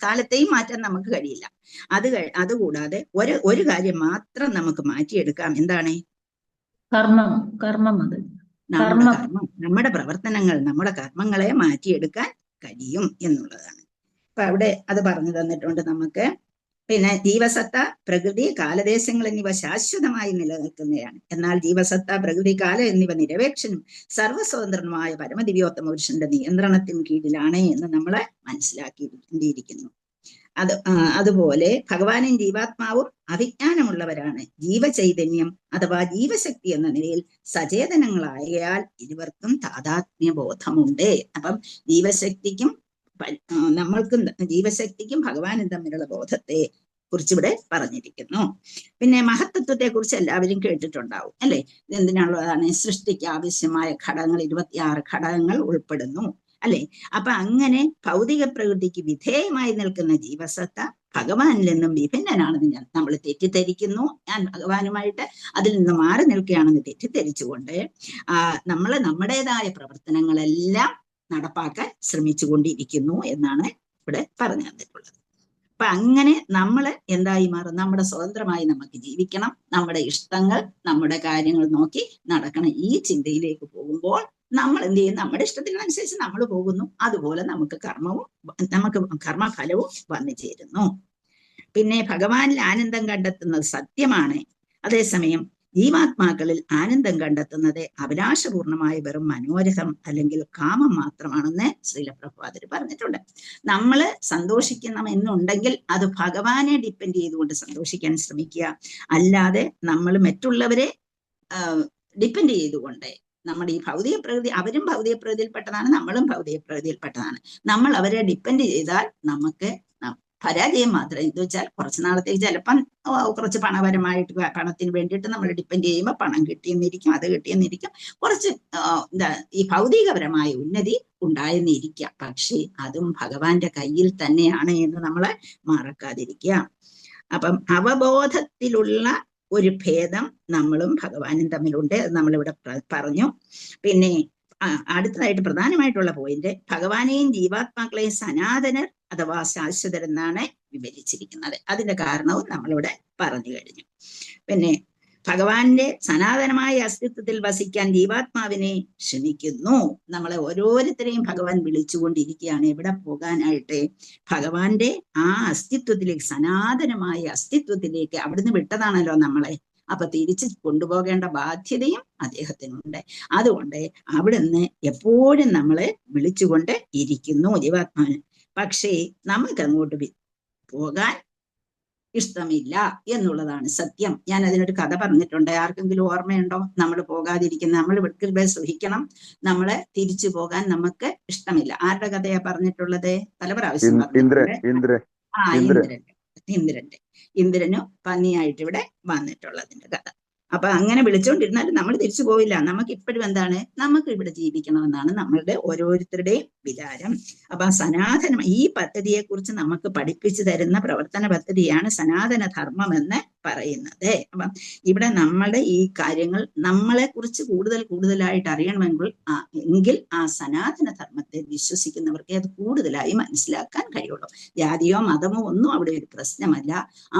കാലത്തെയും മാറ്റാൻ നമുക്ക് കഴിയില്ല. അതുകൂടാതെ ഒരു കാര്യം മാത്രം നമുക്ക് മാറ്റിയെടുക്കാം. എന്താണ്? കർമ്മം. നമ്മുടെ പ്രവർത്തനങ്ങൾ, നമ്മുടെ കർമ്മങ്ങളെ മാറ്റിയെടുക്കാൻ കഴിയും എന്നുള്ളതാണ്. അപ്പൊ അവിടെ അത് പറഞ്ഞു തന്നിട്ടുണ്ട് നമുക്ക്. പിന്നെ ജീവസത്ത, പ്രകൃതി, കാലദേശങ്ങൾ എന്നിവ ശാശ്വതമായി നിലനിൽക്കുന്നതാണ്. എന്നാൽ ജീവസത്ത, പ്രകൃതി, കാലം എന്നിവ നിരപേക്ഷനും സർവസ്വതന്ത്രനുമായ പരമദിവ്യോത്തമ പുരുഷന്റെ നിയന്ത്രണത്തിന് കീഴിലാണ് എന്ന് നമ്മൾ മനസ്സിലാക്കിയിരിക്കുന്നു. അതുപോലെ ഭഗവാനും ജീവാത്മാവും അവിജ്ഞാനമുള്ളവരാണ്. ജീവചൈതന്യം അഥവാ ജീവശക്തി എന്ന നിലയിൽ സചേതനങ്ങളായാൽ ഇരുവർക്കും താതാത്മ്യബോധമുണ്ട്. അപ്പം ജീവശക്തിക്കും ഭഗവാനും തമ്മിലുള്ള ബോധത്തെ കുറിച്ചിവിടെ പറഞ്ഞിരിക്കുന്നു. പിന്നെ മഹത്തത്വത്തെ കുറിച്ച് എല്ലാവരും കേട്ടിട്ടുണ്ടാവും അല്ലെ. എന്തിനുള്ളതാണ്? സൃഷ്ടിക്ക് ആവശ്യമായ ഘടകങ്ങൾ 26 ഘടകങ്ങൾ ഉൾപ്പെടുന്നു അല്ലെ. അപ്പൊ അങ്ങനെ ഭൗതിക പ്രകൃതിക്ക് വിധേയമായി നിൽക്കുന്ന ജീവസത്ത ഭഗവാനിൽ നിന്നും വിഭിന്നനാണെന്ന് നമ്മൾ തെറ്റിദ്ധരിക്കുന്നു. ഞാൻ ഭഗവാനുമായിട്ട് അതിൽ നിന്ന് മാറി നിൽക്കുകയാണെന്ന് തെറ്റിദ്ധരിച്ചുകൊണ്ട് നമ്മൾ നമ്മുടേതായ പ്രവർത്തനങ്ങളെല്ലാം നടപ്പാക്കാൻ ശ്രമിച്ചു കൊണ്ടിരിക്കുന്നു എന്നാണ് ഇവിടെ പറഞ്ഞു തന്നിട്ടുള്ളത്. അപ്പൊ അങ്ങനെ നമ്മൾ എന്തായി മാറും? നമ്മുടെ സ്വതന്ത്രമായി നമുക്ക് ജീവിക്കണം, നമ്മുടെ ഇഷ്ടങ്ങൾ, നമ്മുടെ കാര്യങ്ങൾ നോക്കി നടക്കണം. ഈ ചിന്തയിലേക്ക് പോകുമ്പോൾ നമ്മൾ എന്ത് ചെയ്യും? നമ്മുടെ ഇഷ്ടത്തിനനുസരിച്ച് നമ്മൾ പോകുന്നു. അതുപോലെ നമുക്ക് കർമ്മഫലവും വന്നു ചേരുന്നു. പിന്നെ ഭഗവാനിൽ ആനന്ദം കണ്ടെത്തുന്നത് സത്യമാണ്. അതേസമയം ജീവാത്മാക്കളിൽ ആനന്ദം കണ്ടെത്തുന്നത് അഭിലാഷപൂർണമായ വെറും മനോരഥം അല്ലെങ്കിൽ കാമം മാത്രമാണെന്ന് ശ്രീല പ്രഭുപാദർ പറഞ്ഞിട്ടുണ്ട്. നമ്മൾ സന്തോഷിക്കണമെന്നുണ്ടെങ്കിൽ അത് ഭഗവാനെ ഡിപ്പെൻഡ് ചെയ്തുകൊണ്ട് സന്തോഷിക്കാൻ ശ്രമിക്കുക. അല്ലാതെ നമ്മൾ മറ്റുള്ളവരെ ഡിപ്പെൻഡ് ചെയ്തുകൊണ്ട് നമ്മുടെ ഈ ഭൗതിക പ്രകൃതി, അവരും ഭൗതിക പ്രകൃതിയിൽപ്പെട്ടതാണ്, നമ്മളും ഭൗതിക പ്രകൃതിയിൽപ്പെട്ടതാണ്. നമ്മൾ അവരെ ഡിപ്പെൻഡ് ചെയ്താൽ നമുക്ക് പരാജയം മാത്രം. എന്ന് വെച്ചാൽ കുറച്ചു നാളത്തേക്ക് ചിലപ്പം കുറച്ച് പണപരമായിട്ട് പണത്തിന് വേണ്ടിയിട്ട് നമ്മൾ ഡിപ്പെൻഡ് ചെയ്യുമ്പോൾ പണം കിട്ടിയെന്നിരിക്കും, അത് കിട്ടിയെന്നിരിക്കും, കുറച്ച് ഈ ഭൗതികപരമായ ഉന്നതി ഉണ്ടായെന്നിരിക്കാം. പക്ഷേ അതും ഭഗവാന്റെ കയ്യിൽ തന്നെയാണ് എന്ന് നമ്മൾ മറക്കാതിരിക്കുക. അപ്പം അവബോധത്തിലുള്ള ഒരു ഭേദം നമ്മളും ഭഗവാനും തമ്മിലുണ്ട്. അത് നമ്മളിവിടെ പറഞ്ഞു. പിന്നെ അടുത്തതായിട്ട് പ്രധാനമായിട്ടുള്ള പോയിന്റ്, ഭഗവാനെയും ജീവാത്മാക്കളെയും സനാതനർ അഥവാ ശാശ്വതരെന്നാണ് വിവരിച്ചിരിക്കുന്നത്. അതിന്റെ കാരണവും നമ്മളിവിടെ പറഞ്ഞു കഴിഞ്ഞു. പിന്നെ ഭഗവാന്റെ സനാതനമായ അസ്തിത്വത്തിൽ വസിക്കാൻ ജീവാത്മാവിനെ ക്ഷണിക്കുന്നു. നമ്മളെ ഓരോരുത്തരെയും ഭഗവാൻ വിളിച്ചുകൊണ്ടിരിക്കുകയാണ്. എവിടെ പോകാനായിട്ട്? ഭഗവാന്റെ ആ അസ്തിത്വത്തിലേക്ക്, സനാതനമായ അസ്തിത്വത്തിലേക്ക്. അവിടുന്ന് വിട്ടതാണല്ലോ നമ്മളെ. അപ്പൊ തിരിച്ച് കൊണ്ടുപോകേണ്ട ബാധ്യതയും അദ്ദേഹത്തിനുണ്ട്. അതുകൊണ്ട് അവിടുന്ന് എപ്പോഴും നമ്മളെ വിളിച്ചുകൊണ്ട് ഇരിക്കുന്നു ജീവാത്മാവിന്. പക്ഷേ നമുക്ക് അങ്ങോട്ട് പോകാൻ ഇഷ്ടമില്ല എന്നുള്ളതാണ് സത്യം. ഞാൻ അതിനൊരു കഥ പറഞ്ഞിട്ടുണ്ട്. ആർക്കെങ്കിലും ഓർമ്മയുണ്ടോ? നമ്മൾ പോകാതിരിക്കുന്ന, നമ്മൾ വിട്ടുകൾ സുഹിക്കണം, നമ്മളെ തിരിച്ചു പോകാൻ നമുക്ക് ഇഷ്ടമില്ല. ആരുടെ കഥയാ പറഞ്ഞിട്ടുള്ളത്? പല പ്രാവശ്യം ഇന്ദ്രന് പന്നിയായിട്ട് ഇവിടെ വന്നിട്ടുള്ളതിന്റെ കഥ. അപ്പൊ അങ്ങനെ വിളിച്ചുകൊണ്ടിരുന്നാൽ നമ്മൾ തിരിച്ചു പോവില്ല. നമുക്ക് ഇപ്പോഴും എന്താണ്? നമുക്ക് ഇവിടെ ജീവിക്കണമെന്നാണ് നമ്മളുടെ ഓരോരുത്തരുടെയും വിചാരം. അപ്പൊ സനാതനം, ഈ പദ്ധതിയെ കുറിച്ച് നമുക്ക് പഠിപ്പിച്ചു തരുന്ന പ്രവർത്തന പദ്ധതിയാണ് സനാതന ധർമ്മം എന്ന് പറയുന്നത്. അപ്പം ഇവിടെ നമ്മുടെ ഈ കാര്യങ്ങൾ നമ്മളെ കുറിച്ച് കൂടുതലായിട്ട് അറിയണമെങ്കിൽ എങ്കിൽ ആ സനാതന ധർമ്മത്തെ വിശ്വസിക്കുന്നവർക്ക് അത് കൂടുതലായി മനസ്സിലാക്കാൻ കഴിയുള്ളൂ. ജാതിയോ മതമോ ഒന്നും അവിടെ ഒരു പ്രശ്നമല്ല.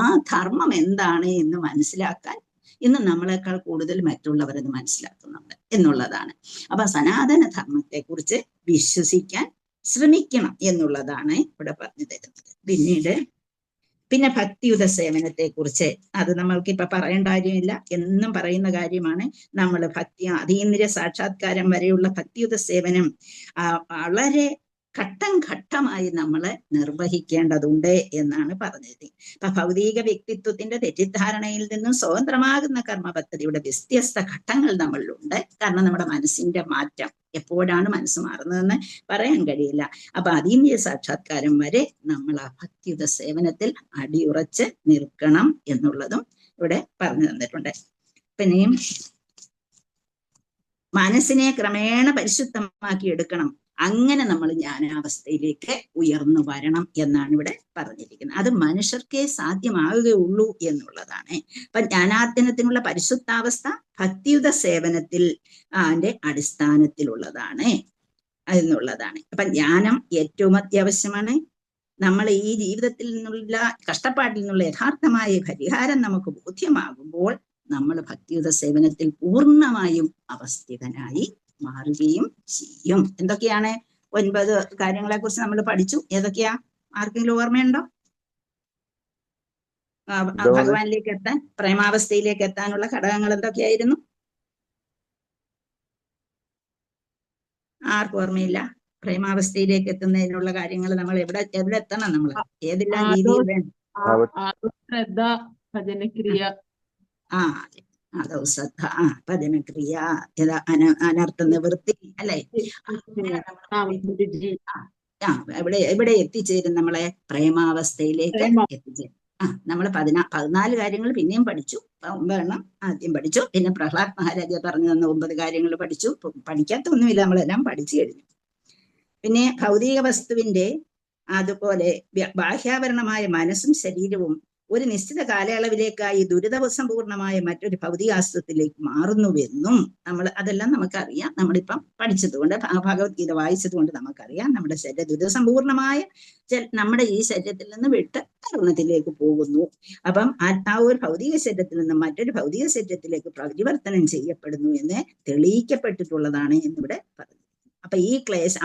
ആ ധർമ്മം എന്താണ് എന്ന് മനസ്സിലാക്കാൻ ഇന്ന് നമ്മളെക്കാൾ കൂടുതൽ മറ്റുള്ളവരത് മനസ്സിലാക്കുന്നുണ്ട് എന്നുള്ളതാണ്. അപ്പൊ സനാതന ധർമ്മത്തെ കുറിച്ച് വിശ്വസിക്കാൻ ശ്രമിക്കണം എന്നുള്ളതാണ് ഇവിടെ പറഞ്ഞു തരുന്നത്. പിന്നെ ഭക്തിയുത സേവനത്തെ കുറിച്ച് അത് നമ്മൾക്ക് ഇപ്പൊ പറയേണ്ട കാര്യമില്ല, എന്നും പറയുന്ന കാര്യമാണ്. നമ്മൾ ഭക്തി അതീന്ദ്രിയ സാക്ഷാത്കാരം വരെയുള്ള ഭക്തിയുത സേവനം വളരെ ഘട്ടം ഘട്ടമായി നമ്മൾ നിർവഹിക്കേണ്ടതുണ്ട് എന്നാണ് പറഞ്ഞത്. അപ്പൊ ഭൗതിക വ്യക്തിത്വത്തിന്റെ തെറ്റിദ്ധാരണയിൽ നിന്നും സ്വതന്ത്രമാകുന്ന കർമ്മ പദ്ധതിയുടെ വ്യത്യസ്ത ഘട്ടങ്ങൾ നമ്മളിലുണ്ട്. കാരണം നമ്മുടെ മനസ്സിന്റെ മാറ്റം എപ്പോഴാണ് മനസ്സ് മാറുന്നതെന്ന് പറയാൻ കഴിയില്ല. അപ്പൊ അതീന്ദ്രിയ സാക്ഷാത്കാരം വരെ നമ്മൾ ആ ഭക്തിയുത സേവനത്തിൽ അടിയുറച്ച് നിൽക്കണം എന്നുള്ളതും ഇവിടെ പറഞ്ഞു തന്നിട്ടുണ്ട്. പിന്നെയും മനസ്സിനെ ക്രമേണ പരിശുദ്ധമാക്കി എടുക്കണം. അങ്ങനെ നമ്മൾ ജ്ഞാനാവസ്ഥയിലേക്ക് ഉയർന്നു വരണം എന്നാണ് ഇവിടെ പറഞ്ഞിരിക്കുന്നത്. അത് മനുഷ്യർക്കേ സാധ്യമാവുകയുള്ളൂ എന്നുള്ളതാണ്. അപ്പൊ ജ്ഞാനാർജനത്തിനുള്ള പരിശുദ്ധാവസ്ഥ ഭക്തിയുത സേവനത്തിൽ അതിന്റെ അടിസ്ഥാനത്തിലുള്ളതാണ് എന്നുള്ളതാണ്. അപ്പൊ ജ്ഞാനം ഏറ്റവും അത്യാവശ്യമാണ്. നമ്മൾ ഈ ജീവിതത്തിൽ നിന്നുള്ള കഷ്ടപ്പാടിൽ നിന്നുള്ള യഥാർത്ഥമായ പരിഹാരം നമുക്ക് ബോധ്യമാകുമ്പോൾ നമ്മൾ ഭക്തിയുത സേവനത്തിൽ പൂർണ്ണമായും അവസ്ഥിതനായി മാറുകയും ചെയ്യും. എന്തൊക്കെയാണ് 9 കാര്യങ്ങളെ കുറിച്ച് നമ്മൾ പഠിച്ചു? ഏതൊക്കെയാ? ആർക്കെങ്കിലും ഓർമ്മയുണ്ടോ? ഭഗവാനിലേക്ക് എത്താൻ, പ്രേമാവസ്ഥയിലേക്ക് എത്താനുള്ള ഘടകങ്ങൾ എന്തൊക്കെയായിരുന്നു? ആർക്കും ഓർമ്മയില്ല? പ്രേമാവസ്ഥയിലേക്ക് എത്തുന്നതിനുള്ള കാര്യങ്ങൾ നമ്മൾ എവിടെ എത്തണം? നമ്മൾ ഏതെല്ലാം രീതിയിൽ വേണം? ശ്രദ്ധ, ഭജനക്രിയ. അതോ ശ്രദ്ധ, ഭജനക്രിയ, അനർത്ഥ നിവൃത്തി, അല്ലെ? എവിടെ എത്തിച്ചേരും? നമ്മളെ പ്രേമാവസ്ഥയിലേക്ക് എത്തിച്ചേരും. നമ്മൾ 14 കാര്യങ്ങൾ പിന്നെയും പഠിച്ചു. 9 ആദ്യം പഠിച്ചു. പിന്നെ പ്രഹ്ലാദ് മഹാരാജ പറഞ്ഞു തന്ന 9 കാര്യങ്ങൾ പഠിച്ചു. പഠിക്കാത്തൊന്നുമില്ല, നമ്മളെല്ലാം പഠിച്ചു കഴിഞ്ഞു. പിന്നെ ഭൗതിക വസ്തുവിന്റെ അതുപോലെ ബാഹ്യാവരണമായ മനസ്സും ശരീരവും ഒരു നിശ്ചിത കാലയളവിലേക്കായി ദുരിതസമ്പൂർണമായ മറ്റൊരു ഭൗതികാസ്ത്രത്തിലേക്ക് മാറുന്നുവെന്നും അതെല്ലാം നമുക്കറിയാം. നമ്മളിപ്പം പഠിച്ചതുകൊണ്ട്, ഭഗവത്ഗീത വായിച്ചതുകൊണ്ട് നമുക്കറിയാം. നമ്മുടെ ശരീരം ദുരിതസമ്പൂർണമായ നമ്മുടെ ഈ ശരീരത്തിൽ നിന്ന് വിട്ട് കർമ്മത്തിലേക്ക് പോകുന്നു. അപ്പം ആ ഒരു ഭൗതിക ശരീരത്തിൽ നിന്ന് മറ്റൊരു ഭൗതിക ശരീരത്തിലേക്ക് പരിവർത്തനം ചെയ്യപ്പെടുന്നു എന്ന് തെളിയിക്കപ്പെട്ടിട്ടുള്ളതാണ് എന്നിവിടെ പറഞ്ഞു. അപ്പൊ ഈ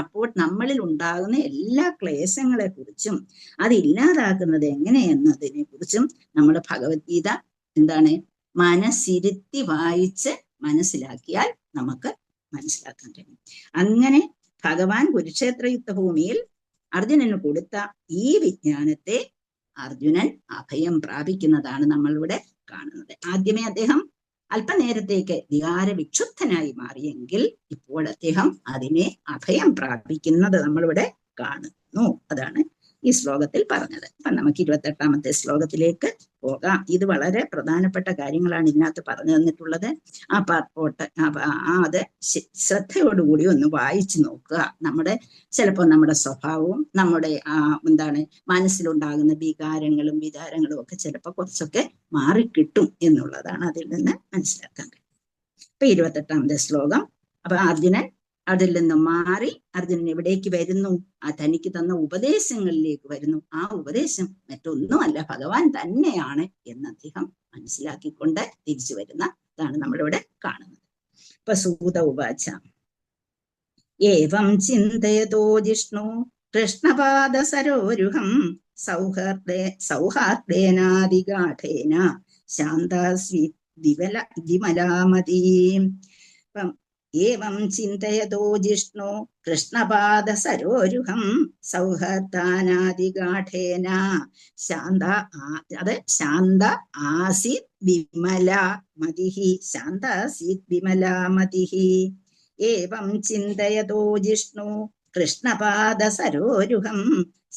അപ്പോൾ നമ്മളിൽ ഉണ്ടാകുന്ന എല്ലാ ക്ലേശങ്ങളെ കുറിച്ചും അതില്ലാതാക്കുന്നത് എങ്ങനെയെന്നതിനെ കുറിച്ചും നമ്മൾ ഭഗവത്ഗീത മനസ്സിരുത്തി വായിച്ച് മനസ്സിലാക്കിയാൽ നമുക്ക് മനസ്സിലാക്കാൻ കഴിയും. അങ്ങനെ ഭഗവാൻ കുരുക്ഷേത്ര യുദ്ധഭൂമിയിൽ അർജുനന് കൊടുത്ത ഈ വിജ്ഞാനത്തെ അർജുനൻ അഭയം പ്രാപിക്കുന്നതാണ് നമ്മളിവിടെ കാണുന്നത്. ആദ്യമേ അദ്ദേഹം അല്പനേരത്തേക്ക് വികാരവിക്ഷുബ്ധനായി മാറിയെങ്കിൽ ഇപ്പോൾ അദ്ദേഹം അതിനെ അഭയം പ്രാപിക്കുന്നത് നമ്മളിവിടെ കാണുന്നു. അതാണ് ഈ ശ്ലോകത്തിൽ പറഞ്ഞത്. അപ്പൊ നമുക്ക് 28ാമത്തെ ശ്ലോകത്തിലേക്ക് പോകാം. ഇത് വളരെ പ്രധാനപ്പെട്ട കാര്യങ്ങളാണ് ഇതിനകത്ത് പറഞ്ഞു തന്നിട്ടുള്ളത്. ആ പാർട്ട് അത് ശ്രദ്ധയോടുകൂടി ഒന്ന് വായിച്ചു നോക്കുക. ചിലപ്പോൾ നമ്മുടെ സ്വഭാവവും നമ്മുടെ മനസ്സിലുണ്ടാകുന്ന വികാരങ്ങളും വിചാരങ്ങളും ഒക്കെ ചിലപ്പോൾ കുറച്ചൊക്കെ മാറിക്കിട്ടും എന്നുള്ളതാണ് അതിൽ നിന്ന് മനസ്സിലാക്കാൻ കഴിയും. ഇപ്പൊ 28ാമത്തെ ശ്ലോകം. അപ്പൊ അർജുനൻ അതിൽ നിന്ന് മാറി അർജുനൻ എവിടേക്ക് വരുന്നു? തനിക്ക് തന്ന ഉപദേശങ്ങളിലേക്ക് വരുന്നു. ആ ഉപദേശം മറ്റൊന്നുമല്ല, ഭഗവാൻ തന്നെയാണ് എന്ന് അദ്ദേഹം മനസ്സിലാക്കിക്കൊണ്ട് തിരിച്ചു വരുന്ന ഇതാണ് നമ്മളിവിടെ കാണുന്നത്. ഇപ്പൊ സൂത ഉവാച ഏവം ചിന്തയതോ ജിഷ്ണു കൃഷ്ണപാദ സരോരുഹം സൗഹാർദ്ദേനാദിഗാഠേന ശാന്താസ്വി വിമലാമതീം. ഇപ്പം ഏവം ചിന്തയതോ ജിഷ്ണു കൃഷ്ണപാദ സരോരുഹം സൗഹൃദാനാദിഗാഠേന ശാന്ത ആസീത് വിമലാമതിഃ. ശാന്താസീത് വിമലാമതിഃ. ഏവം ചിന്തയതോ ജിഷ്ണു കൃഷ്ണപാദ സരോരുഹം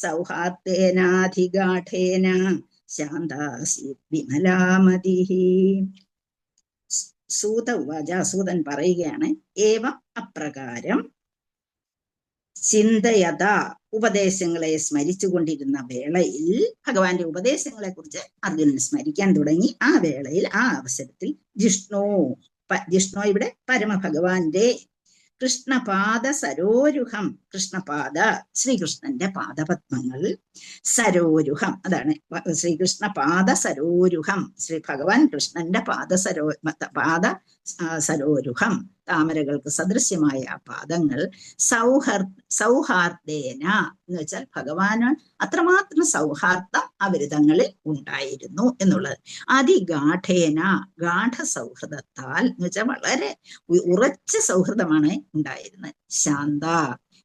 സൗഹാർദ്ദേനാധിഗാഠേന ശാന്താസീത് വിമലാമതിഃ. സൂത ഉവാച, സൂതൻ പറയുകയാണ്, ഏവം അപ്രകാരം ചിന്തയത ഉപദേശങ്ങളെ സ്മരിച്ചുകൊണ്ടിരുന്ന വേളയിൽ ഭഗവാന്റെ ഉപദേശങ്ങളെ കുറിച്ച് അർജുനൻ സ്മരിക്കാൻ തുടങ്ങി. ആ വേളയിൽ, ആ അവസരത്തിൽ ജിഷ്ണു ഇവിടെ പരമഭഗവാന്റെ കൃഷ്ണപാദ സരോരുഹം, കൃഷ്ണപാദ ശ്രീകൃഷ്ണന്റെ പാദപത്മങ്ങൾ, സരോരുഹം അതാണ് ശ്രീകൃഷ്ണപാദ സരോരുഹം, ശ്രീ ഭഗവാൻ കൃഷ്ണന്റെ പാദ സരോരുഹം, താമരകൾക്ക് സദൃശ്യമായ ആ പാദങ്ങൾ സൗഹാർദ്ദേന എന്ന് വെച്ചാൽ ഭഗവാന് അത്രമാത്രം സൗഹാർദ്ദം അവരിതങ്ങളിൽ ഉണ്ടായിരുന്നു എന്നുള്ളത്. അതിഗാഠേന, ഗാഠ സൗഹൃദത്താൽ എന്ന് വെച്ചാൽ വളരെ ഉറച്ച സൗഹൃദമാണ് ഉണ്ടായിരുന്നത്. ശാന്ത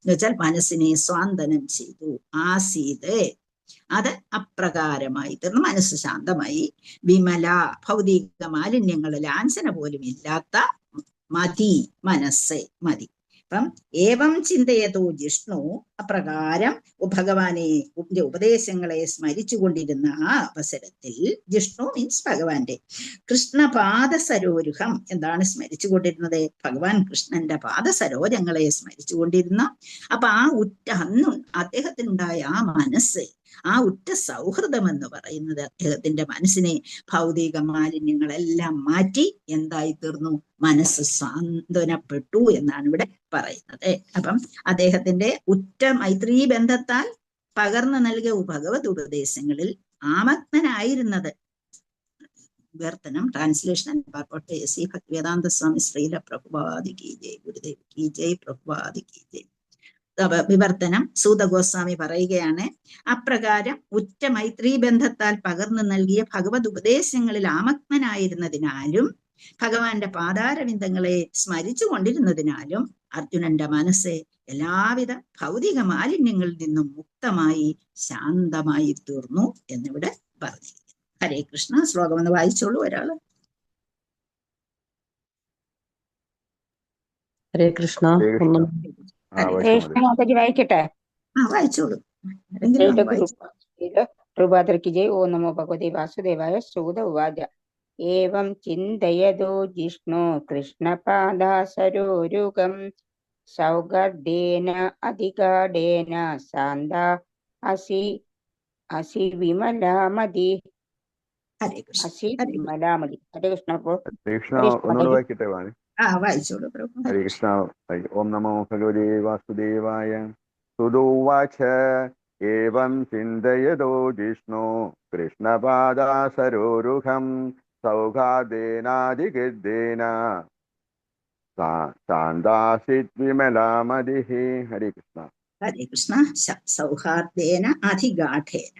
എന്ന് വെച്ചാൽ മനസ്സിനെ സ്വാന്തനം ചെയ്തു. ആസീത് അത് അപ്രകാരമായി തീർന്നു, മനസ്സ് ശാന്തമായി. വിമല ഭൗതിക മാലിന്യങ്ങൾ ലാഞ്ചന പോലും ഇല്ലാത്ത മതി, മനസ്സ് മതി. അപ്പം ഏവം ചിന്തയതോ ജിഷ്ണു, അപ്രകാരം ഭഗവാനെ ഉപദേശങ്ങളെ സ്മരിച്ചു കൊണ്ടിരുന്ന ആ അവസരത്തിൽ, ജിഷ്ണു മീൻസ് ഭഗവാന്റെ കൃഷ്ണപാദ സരോരുഹം, എന്താണ് സ്മരിച്ചു കൊണ്ടിരുന്നത്? ഭഗവാൻ കൃഷ്ണന്റെ പാദസരോജങ്ങളെ സ്മരിച്ചു കൊണ്ടിരുന്ന. അപ്പൊ ആ അന്ന് അദ്ദേഹത്തിനുണ്ടായ ആ മനസ്സ്, ആ ഉറ്റ സൗഹൃദം എന്ന് പറയുന്നത് അദ്ദേഹത്തിന്റെ മനസ്സിനെ ഭൗതിക മാലിന്യങ്ങളെല്ലാം മാറ്റി എന്തായി തീർന്നു? മനസ്സ് സാന്ത്വനപ്പെട്ടു എന്നാണ് ഇവിടെ പറയുന്നത്. അപ്പം അദ്ദേഹത്തിന്റെ ഉറ്റ മൈത്രീ ബന്ധത്താൽ പകർന്നു നൽകിയ ഭഗവത് ഉപദേശങ്ങളിൽ ആമഗ്നനായിരുന്നത്. വിവർത്തനം, ട്രാൻസ്ലേഷൻ സി ഭക്തിവേദാന്ത സ്വാമി ശ്രീല പ്രഭുപാദി കി ജയ്, ഗുരുദേവ് കി ജയ്, പ്രഭുപാദി കി ജയ്. വിവർത്തനം സൂത ഗോസ്വാമി പറയുകയാണ്, അപ്രകാരം ഉറ്റ മൈത്രീ ബന്ധത്താൽ പകർന്നു നൽകിയ ഭഗവത് ഉപദേശങ്ങളിൽ ആമഗ്നനായിരുന്നതിനാലും ഭഗവാന്റെ പാദാരവിന്ദങ്ങളെ സ്മരിച്ചു കൊണ്ടിരുന്നതിനാലും അർജുനന്റെ മനസ്സ് എല്ലാവിധ ഭൗതിക മാലിന്യങ്ങളിൽ നിന്നും മുക്തമായി ശാന്തമായി തീർന്നു എന്നിവിടെ പറഞ്ഞിരിക്കുന്നു. ഹരേ കൃഷ്ണ. ശ്ലോകം ഒന്ന് വായിച്ചോളൂ ഒരാള്. ഹരേ കൃഷ്ണ. വായിക്കട്ടെ? വായിച്ചോളൂ. പ്രഭാതർക്ക് ജയ്. ഓം നമോ ഭഗവതേ വാസുദേവായ. സൂത ഉവാച ഏവം ചിന്തയതോ ജിഷ്ണു കൃഷ്ണപാദാസരോരുകം സൗഗർദേന അധികാഢേന ശാന്ത അസി വിമലാമതി. അസി വിമലാമതി. ഹരേ കൃഷ്ണ. വായിച്ചോളൂ. ഹരേ കൃഷ്ണ. ഓം നമോ ഭഗവതേ വാസുദേവായ. സുതോവാച ഏവം ചിന്തയതോ ജിഷ്ണു കൃഷ്ണപാദാസരോരുഹം സൗഹാർദ്ദേനാധികൃദ്ദേന ശാന്താസിത് വിമലാമതിഃ. ഹരേ കൃഷ്ണ. ഹരേ കൃഷ്ണ. സൗഹാർദ്ദേന അധിഗാഠേന.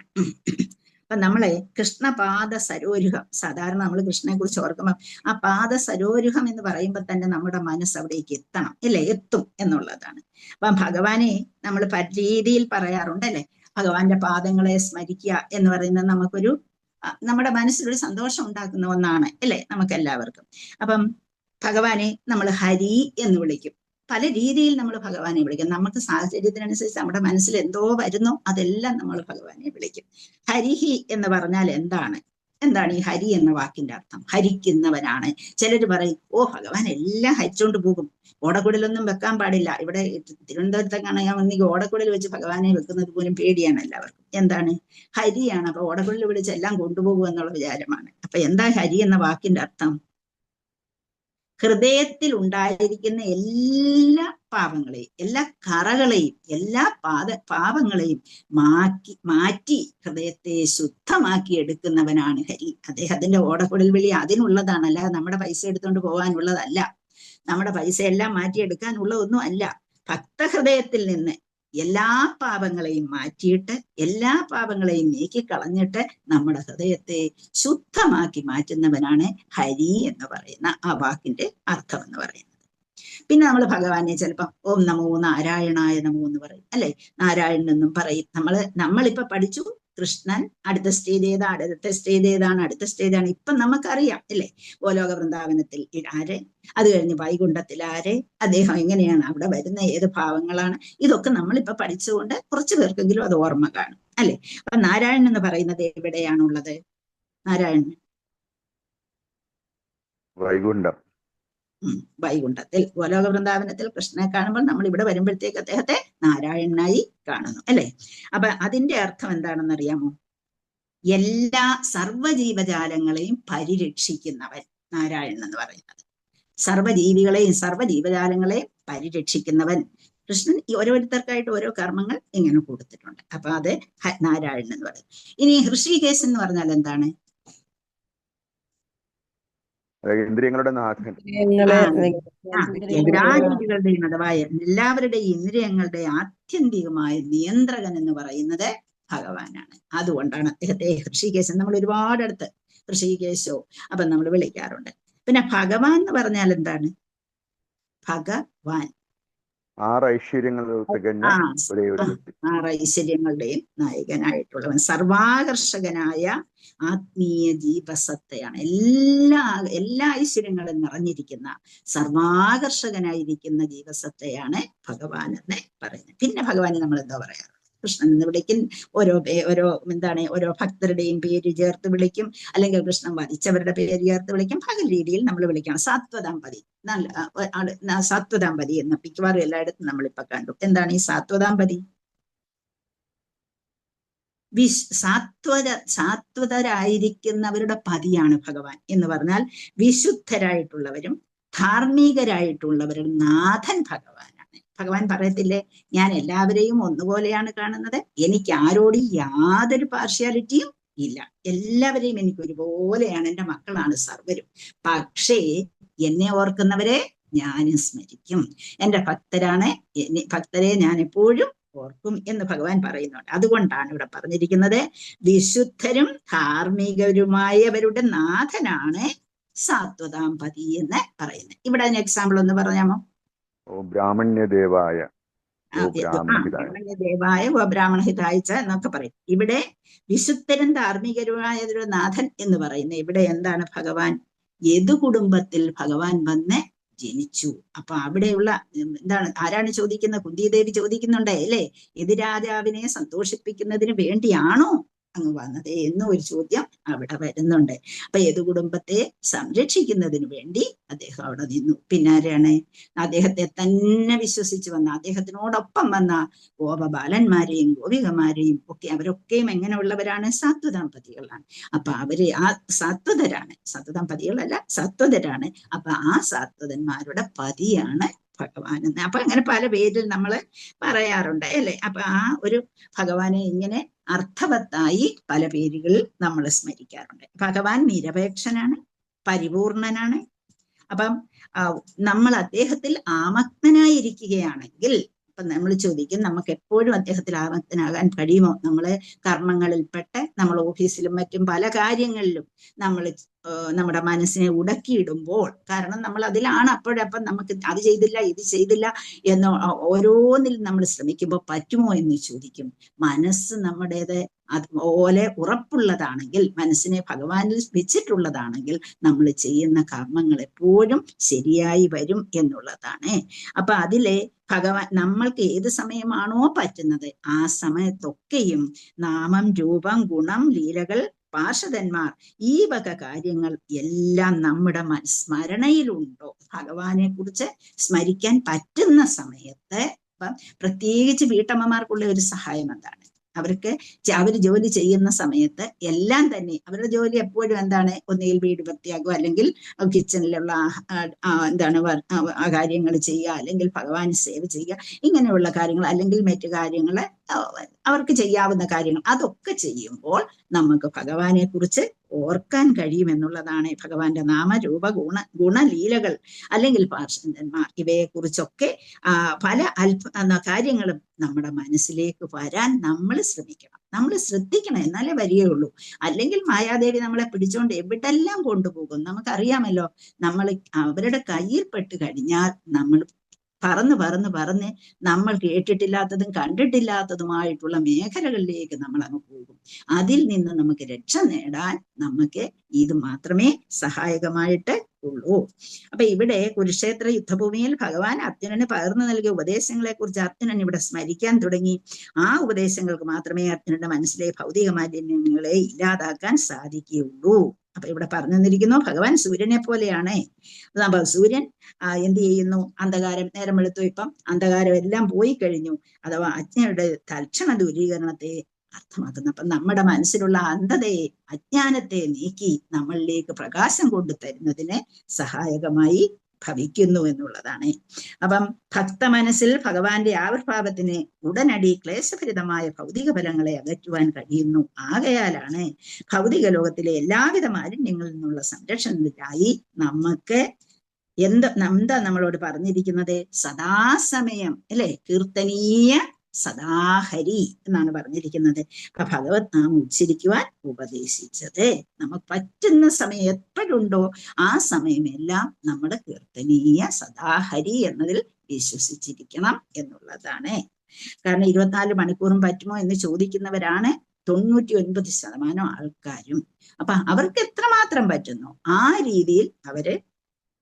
അപ്പൊ നമ്മളെ കൃഷ്ണപാദ സരോരുഹം, സാധാരണ നമ്മൾ കൃഷ്ണനെ കുറിച്ച് ഓർക്കുമ്പോൾ ആ പാദ സരോരുഹം എന്ന് പറയുമ്പോൾ തന്നെ നമ്മുടെ മനസ്സ് അവിടേക്ക് എത്തണം, അല്ലേ? എത്തും എന്നുള്ളതാണ്. അപ്പൊ ഭഗവാനെ നമ്മൾ പല രീതിയിൽ പറയാറുണ്ട്, അല്ലെ? ഭഗവാന്റെ പാദങ്ങളെ സ്മരിക്കുക എന്ന് പറയുന്നത് നമുക്കൊരു, നമ്മുടെ മനസ്സിലൊരു സന്തോഷം ഉണ്ടാക്കുന്ന ഒന്നാണ്, അല്ലെ? നമുക്ക് എല്ലാവർക്കും. അപ്പം ഭഗവാനെ നമ്മൾ ഹരി എന്ന് വിളിക്കും. പല രീതിയിൽ നമ്മൾ ഭഗവാനെ വിളിക്കും. നമുക്ക് സാഹചര്യത്തിനനുസരിച്ച് നമ്മുടെ മനസ്സിൽ എന്തോ വരുന്നോ അതെല്ലാം നമ്മൾ ഭഗവാനെ വിളിക്കും. ഹരിഹി എന്ന് പറഞ്ഞാൽ എന്താണ് ഈ ഹരി എന്ന വാക്കിന്റെ അർത്ഥം? ഹരിക്കുന്നവനാണ്. ചിലർ പറയും, ഓ ഭഗവാൻ എല്ലാം ഹരിച്ചോണ്ട് പോകും, ഓടക്കുടലൊന്നും വെക്കാൻ പാടില്ല. ഇവിടെ തിരുവനന്തപുരത്തൊക്കെയാണെങ്കിൽ വന്നെങ്കിൽ ഓടക്കുടൽ വെച്ച് ഭഗവാനെ വെക്കുന്നത് പോലും പേടിയാണ് എല്ലാവർക്കും. എന്താണ്? ഹരിയാണ്. അപ്പൊ ഓടക്കുടൽ വിളിച്ച് എല്ലാം കൊണ്ടുപോകും എന്നുള്ള വിചാരമാണ്. അപ്പൊ എന്താ ഹരി എന്ന വാക്കിന്റെ അർത്ഥം? ഹൃദയത്തിൽ ഉണ്ടായിരിക്കുന്ന എല്ലാ പാപങ്ങളെയും, എല്ലാ കറകളെയും, എല്ലാ പാപങ്ങളെയും മാറ്റി ഹൃദയത്തെ ശുദ്ധമാക്കി എടുക്കുന്നവനാണ് ഹരി. അദ്ദേഹത്തിന്റെ ഓടക്കുടൽ വിളി അതിനുള്ളതാണ്, അല്ലാതെ നമ്മുടെ പൈസ എടുത്തുകൊണ്ട് പോകാനുള്ളതല്ല. നമ്മുടെ പൈസ എല്ലാം മാറ്റിയെടുക്കാനുള്ള ഒന്നും അല്ല. ഭക്തഹൃദയത്തിൽ നിന്ന് എല്ലാ പാപങ്ങളെയും മാറ്റിയിട്ട്, എല്ലാ പാപങ്ങളെയും നീക്കിക്കളഞ്ഞിട്ട് നമ്മുടെ ഹൃദയത്തെ ശുദ്ധമാക്കി മാറ്റുന്നവനാണ് ഹരി എന്ന് പറയുന്ന ആ വാക്കിന്റെ അർത്ഥം എന്ന് പറയുന്നത്. പിന്നെ നമ്മൾ ഭഗവാനെ ചിലപ്പം ഓം നമോ നാരായണായ നമോ എന്ന് പറയും, അല്ലെ? നാരായണൻ എന്നും പറയും. നമ്മളിപ്പൊ പഠിച്ചു കൃഷ്ണൻ, അടുത്ത സ്റ്റേജ് ഏതാണ്, അടുത്ത സ്റ്റേജാണ് ഇപ്പം നമുക്കറിയാം, അല്ലേ? ഗോലോക വൃന്ദാവനത്തിൽ ആര്, അത് കഴിഞ്ഞ് വൈകുണ്ഠത്തിൽ ആര്, അദ്ദേഹം എങ്ങനെയാണ് അവിടെ വരുന്ന, ഏത് ഭാവങ്ങളാണ്, ഇതൊക്കെ നമ്മളിപ്പൊ പഠിച്ചുകൊണ്ട് കുറച്ചു പേർക്കെങ്കിലും അത് ഓർമ്മ കാണും, അല്ലെ? അപ്പൊ നാരായണൻ എന്ന് പറയുന്നത് എവിടെയാണുള്ളത്? നാരായണൻ വൈകുണ്ഠം. വൈകുണ്ഠത്തിൽ ഗോലോക വൃന്ദാവനത്തിൽ കൃഷ്ണനെ കാണുമ്പോൾ നമ്മൾ ഇവിടെ വരുമ്പോഴത്തേക്ക് അദ്ദേഹത്തെ നാരായണനായി കാണുന്നു അല്ലെ. അപ്പൊ അതിന്റെ അർത്ഥം എന്താണെന്ന് അറിയാമോ? എല്ലാ സർവ്വജീവജാലങ്ങളെയും പരിരക്ഷിക്കുന്നവൻ നാരായണൻ എന്ന് പറയുന്നത്. സർവ്വജീവികളെയും സർവ്വജീവജാലങ്ങളെയും പരിരക്ഷിക്കുന്നവൻ കൃഷ്ണൻ ഈ ഓരോരുത്തർക്കായിട്ട് ഓരോ കർമ്മങ്ങൾ ഇങ്ങനെ കൊടുത്തിട്ടുണ്ട്. അപ്പൊ അത് നാരായണൻ എന്ന് പറയും. ഇനി ഹൃഷികേശൻ എന്ന് പറഞ്ഞാൽ എന്താണ്? ഇന്ദ്രിയങ്ങളുടെ നാഥൻ. എല്ലാ ജീവികളുടെയും അഥവാ എല്ലാവരുടെയും ഇന്ദ്രിയങ്ങളുടെ ആത്യന്തികമായ നിയന്ത്രകൻ എന്ന് പറയുന്നത് ഭഗവാനാണ്. അതുകൊണ്ടാണ് അദ്ദേഹത്തെ ഹൃഷികേശൻ. നമ്മൾ ഒരുപാടടുത്ത് ഹൃഷികേശോ അപ്പം നമ്മൾ വിളിക്കാറുണ്ട്. പിന്നെ ഭഗവാൻ എന്ന് പറഞ്ഞാൽ എന്താണ്? ഭഗവാൻ ഐശ്വര്യങ്ങളുടെയും നായകനായിട്ടുള്ളവൻ, സർവാകർഷകനായ ആത്മീയ ജീവസത്തയാണ്. എല്ലാ ഐശ്വര്യങ്ങളും നിറഞ്ഞിരിക്കുന്ന സർവാകർഷകനായിരിക്കുന്ന ജീവസത്തയാണ് ഭഗവാൻ എന്ന് പറയുന്നത്. പിന്നെ ഭഗവാനെ നമ്മൾ എന്താ പറയാറ്? കൃഷ്ണൻ എന്ന് വിളിക്കും. ഓരോ ഭക്തരുടെയും പേര് ചേർത്ത് വിളിക്കും, അല്ലെങ്കിൽ കൃഷ്ണൻ വധിച്ചവരുടെ പേര് ചേർത്ത് വിളിക്കും. പല രീതിയിൽ നമ്മൾ വിളിക്കണം. സാത്വതാംപതി, സാത്വതാംപതി എന്ന് മിക്കവാറും എല്ലായിടത്തും നമ്മളിപ്പോ കണ്ടു. എന്താണ് ഈ സാത്വതാംപതി? സാത്വതരായിരിക്കുന്നവരുടെ പതിയാണ് ഭഗവാൻ എന്ന് പറഞ്ഞാൽ വിശുദ്ധരായിട്ടുള്ളവരും ധാർമ്മികരായിട്ടുള്ളവരുടെ നാഥൻ ഭഗവാനാണ്. ഭഗവാൻ പറയത്തില്ലേ, ഞാൻ എല്ലാവരെയും ഒന്നുപോലെയാണ് കാണുന്നത്, എനിക്ക് ആരോടും യാതൊരു പാർഷ്യാലിറ്റിയും ഇല്ല, എല്ലാവരെയും എനിക്ക് ഒരുപോലെയാണ്, എൻ്റെ മക്കളാണ് സർവരും. പക്ഷേ എന്നെ ഓർക്കുന്നവരെ ഞാനും സ്മരിക്കും, എൻ്റെ ഭക്തരെ ഞാൻ എപ്പോഴും ഓർക്കും എന്ന് ഭഗവാൻ പറയുന്നുണ്ട്. അതുകൊണ്ടാണ് ഇവിടെ പറഞ്ഞിരിക്കുന്നത് വിശുദ്ധരും ധാർമ്മികരുമായവരുടെ നാഥനാണ് സാത്വതാംപതി എന്ന് പറയുന്നത്. ഇവിടെ അതിന് എക്സാമ്പിൾ ഒന്ന് പറഞ്ഞാമോ? ബ്രാഹ്മണ്യദേവായ ബ്രാഹ്മണഹിതായിച്ച എന്നൊക്കെ പറയും. ഇവിടെ വിശുദ്ധരും ധാർമ്മികരുമായവരുടെ നാഥൻ എന്ന് പറയുന്നത് ഇവിടെ എന്താണ്? ഭഗവാൻ യദു കുടുംബത്തിൽ ഭഗവാൻ വന്ന് ജനിച്ചു. അപ്പൊ അവിടെയുള്ള എന്താണ്, ആരാണ് ചോദിക്കുന്നത്? കുന്തിദേവി ചോദിക്കുന്നുണ്ടേ അല്ലേ, യദുരാജാവിനെ സന്തോഷിപ്പിക്കുന്നതിന് വേണ്ടിയാണോ അങ്ങ് വന്നത് എന്നും ഒരു ചോദ്യം അവിടെ വരുന്നുണ്ട്. അപ്പൊ യദു കുടുംബത്തെ സംരക്ഷിക്കുന്നതിന് വേണ്ടി അദ്ദേഹം അവിടെ നിന്നു. പിന്നെ ആരാണ്? അദ്ദേഹത്തെ തന്നെ വിശ്വസിച്ച് വന്ന, അദ്ദേഹത്തിനോടൊപ്പം വന്ന ഗോപബാലന്മാരെയും ഗോപികമാരെയും ഒക്കെ, അവരൊക്കെയും എങ്ങനെയുള്ളവരാണ്? സാത്വതാംപതികളാണ്. അപ്പൊ അവര് ആ സാത്വതരാണ്, സാത്വതാംപതികളല്ല സാത്വതരാണ്. അപ്പൊ ആ സാത്വതന്മാരുടെ പതിയാണ് ഭഗവാൻ എന്ന്. അപ്പൊ അങ്ങനെ പല പേരിൽ നമ്മൾ പറയാറുണ്ട് അല്ലേ. അപ്പൊ ആ ഒരു ഭഗവാനെ ഇങ്ങനെ അർത്ഥവത്തായി പല പേരുകളിൽ നമ്മൾ സ്മരിക്കാറുണ്ട്. ഭഗവാൻ നിരപേക്ഷനാണ്, പരിപൂർണനാണ്. അപ്പം നമ്മൾ അദ്ദേഹത്തിൽ ആമഗ്നനായിരിക്കുകയാണെങ്കിൽ, അപ്പൊ നമ്മൾ ചോദിക്കും, നമുക്ക് എപ്പോഴും അദ്ദേഹത്തിൽ ആമഗ്നനാകാൻ കഴിയുമോ? നമ്മളെ കർമ്മങ്ങളിൽപ്പെട്ട് നമ്മൾ ഓഫീസിലും മറ്റും പല കാര്യങ്ങളിലും നമ്മൾ നമ്മുടെ മനസ്സിനെ ഉടക്കിയിടുമ്പോൾ, കാരണം നമ്മൾ അതിലാണ് അപ്പോഴപ്പം നമുക്ക് അത് ചെയ്തില്ല ഇത് ചെയ്തില്ല എന്ന് ഓരോന്നിലും നമ്മൾ ശ്രമിക്കുമ്പോൾ പറ്റുമോ എന്ന് ചോദിക്കും. മനസ്സ് നമ്മുടേത് അതുപോലെ ഉറപ്പുള്ളതാണെങ്കിൽ, മനസ്സിനെ ഭഗവാനിൽ വെച്ചിട്ടുള്ളതാണെങ്കിൽ നമ്മൾ ചെയ്യുന്ന കർമ്മങ്ങൾ എപ്പോഴും ശരിയായി വരും എന്നുള്ളതാണ്. അപ്പൊ അതിലെ ഭഗവാൻ നമ്മൾക്ക് ഏത് സമയമാണോ പറ്റുന്നത് ആ സമയത്തൊക്കെയും നാമം, രൂപം, ഗുണം, ലീലകൾ, പാർഷദന്മാർ, ഈ വക കാര്യങ്ങൾ എല്ലാം നമ്മുടെ സ്മരണയിലുണ്ടോ? ഭഗവാനെ കുറിച്ച് സ്മരിക്കാൻ പറ്റുന്ന സമയത്ത് പ്രത്യേകിച്ച് വീട്ടമ്മമാർക്കുള്ള ഒരു സഹായം എന്താണ്? അവർ ജോലി ചെയ്യുന്ന സമയത്ത് എല്ലാം തന്നെ അവരുടെ ജോലി എപ്പോഴും എന്താണ്? ഒന്നുകിൽ വീട് വൃത്തിയാക്കുക, അല്ലെങ്കിൽ കിച്ചണിലുള്ള ആ കാര്യങ്ങൾ ചെയ്യുക, അല്ലെങ്കിൽ ഭഗവാൻ സേവ ചെയ്യുക, ഇങ്ങനെയുള്ള കാര്യങ്ങൾ, അല്ലെങ്കിൽ മറ്റു കാര്യങ്ങൾ അവർക്ക് ചെയ്യാവുന്ന കാര്യങ്ങൾ, അതൊക്കെ ചെയ്യുമ്പോൾ നമുക്ക് ഭഗവാനെ കുറിച്ച് ഓർക്കാൻ കഴിയുമെന്നുള്ളതാണ്. ഭഗവാന്റെ നാമരൂപ ഗുണലീലകൾ അല്ലെങ്കിൽ പാർഷദന്മാർ, ഇവയെ കുറിച്ചൊക്കെ പല കാര്യങ്ങളും നമ്മുടെ മനസ്സിലേക്ക് വരാൻ നമ്മൾ ശ്രമിക്കണം, നമ്മൾ ശ്രദ്ധിക്കണം, എന്നാലേ വരികയുള്ളൂ. അല്ലെങ്കിൽ മായാദേവി നമ്മളെ പിടിച്ചുകൊണ്ട് എവിടെല്ലാം കൊണ്ടുപോകും നമുക്കറിയാമല്ലോ. നമ്മൾ അവരുടെ കയ്യിൽ പെട്ട് കഴിഞ്ഞാൽ നമ്മൾ പറന്ന് നമ്മൾ കേട്ടിട്ടില്ലാത്തതും കണ്ടിട്ടില്ലാത്തതുമായിട്ടുള്ള മേഖലകളിലേക്ക് നമ്മൾ അങ്ങ് പോകും. അതിൽ നിന്ന് നമുക്ക് രക്ഷ നേടാൻ നമുക്ക് ഇത് മാത്രമേ സഹായകമായിട്ട് ഉള്ളൂ. അപ്പൊ ഇവിടെ കുരുക്ഷേത്ര യുദ്ധഭൂമിയിൽ ഭഗവാൻ അർജുനന് പകർന്നു നൽകിയ ഉപദേശങ്ങളെ കുറിച്ച് അർജുനൻ ഇവിടെ സ്മരിക്കാൻ തുടങ്ങി. ആ ഉപദേശങ്ങൾക്ക് മാത്രമേ അർജുനന്റെ മനസ്സിലെ ഭൗതിക മാലിന്യങ്ങളെ ഇല്ലാതാക്കാൻ സാധിക്കുകയുള്ളൂ അപ്പൊ ഇവിടെ പറഞ്ഞു തന്നിരിക്കുന്നു ഭഗവാൻ സൂര്യനെ പോലെയാണ്. അപ്പൊ സൂര്യൻ എന്ത് ചെയ്യുന്നു? അന്ധകാരം നേരം വെളുത്തു, ഇപ്പം അന്ധകാരം എല്ലാം പോയി കഴിഞ്ഞു. അഥവാ അജ്ഞയുടെ തൽക്ഷണ ദൂരീകരണത്തെ അർത്ഥമാക്കുന്നു. അപ്പൊ നമ്മുടെ മനസ്സിലുള്ള അന്ധതയെ, അജ്ഞാനത്തെ നീക്കി നമ്മളിലേക്ക് പ്രകാശം കൊണ്ടു തരുന്നതിന് സഹായകമായി ഭവിക്കുന്നു എന്നുള്ളതാണ്. അപ്പം ഭക്ത മനസ്സിൽ ഭഗവാന്റെ ആവിർഭാവത്തിന് ഉടനടി ക്ലേശഭരിതമായ ഭൗതിക ഫലങ്ങളെ അകറ്റുവാൻ കഴിയുന്നു. ആകയാലാണ് ഭൗതിക ലോകത്തിലെ എല്ലാവിധ മാലിന്യങ്ങളിൽ നിന്നുള്ള സംരക്ഷണത്തിനായി നമുക്ക് എന്താ നമ്മളോട് പറഞ്ഞിരിക്കുന്നത്? സദാസമയം അല്ലെ കീർത്തനീയ സദാഹരി എന്നാണ് പറഞ്ഞിരിക്കുന്നത്. അപ്പൊ ഭഗവത് നാമം ഉച്ചരിക്കുവാൻ ഉപദേശിച്ചത് നമുക്ക് പറ്റുന്ന സമയം എപ്പോഴുണ്ടോ ആ സമയമെല്ലാം നമ്മുടെ കീർത്തനീയ സദാഹരി എന്നതിൽ വിശ്വസിച്ചിരിക്കണം എന്നുള്ളതാണ്. കാരണം 24 മണിക്കൂറും പറ്റുമോ എന്ന് ചോദിക്കുന്നവരാണ് 99% ആൾക്കാരും. അപ്പൊ അവർക്ക് എത്രമാത്രം പറ്റുന്നു ആ രീതിയിൽ അവര്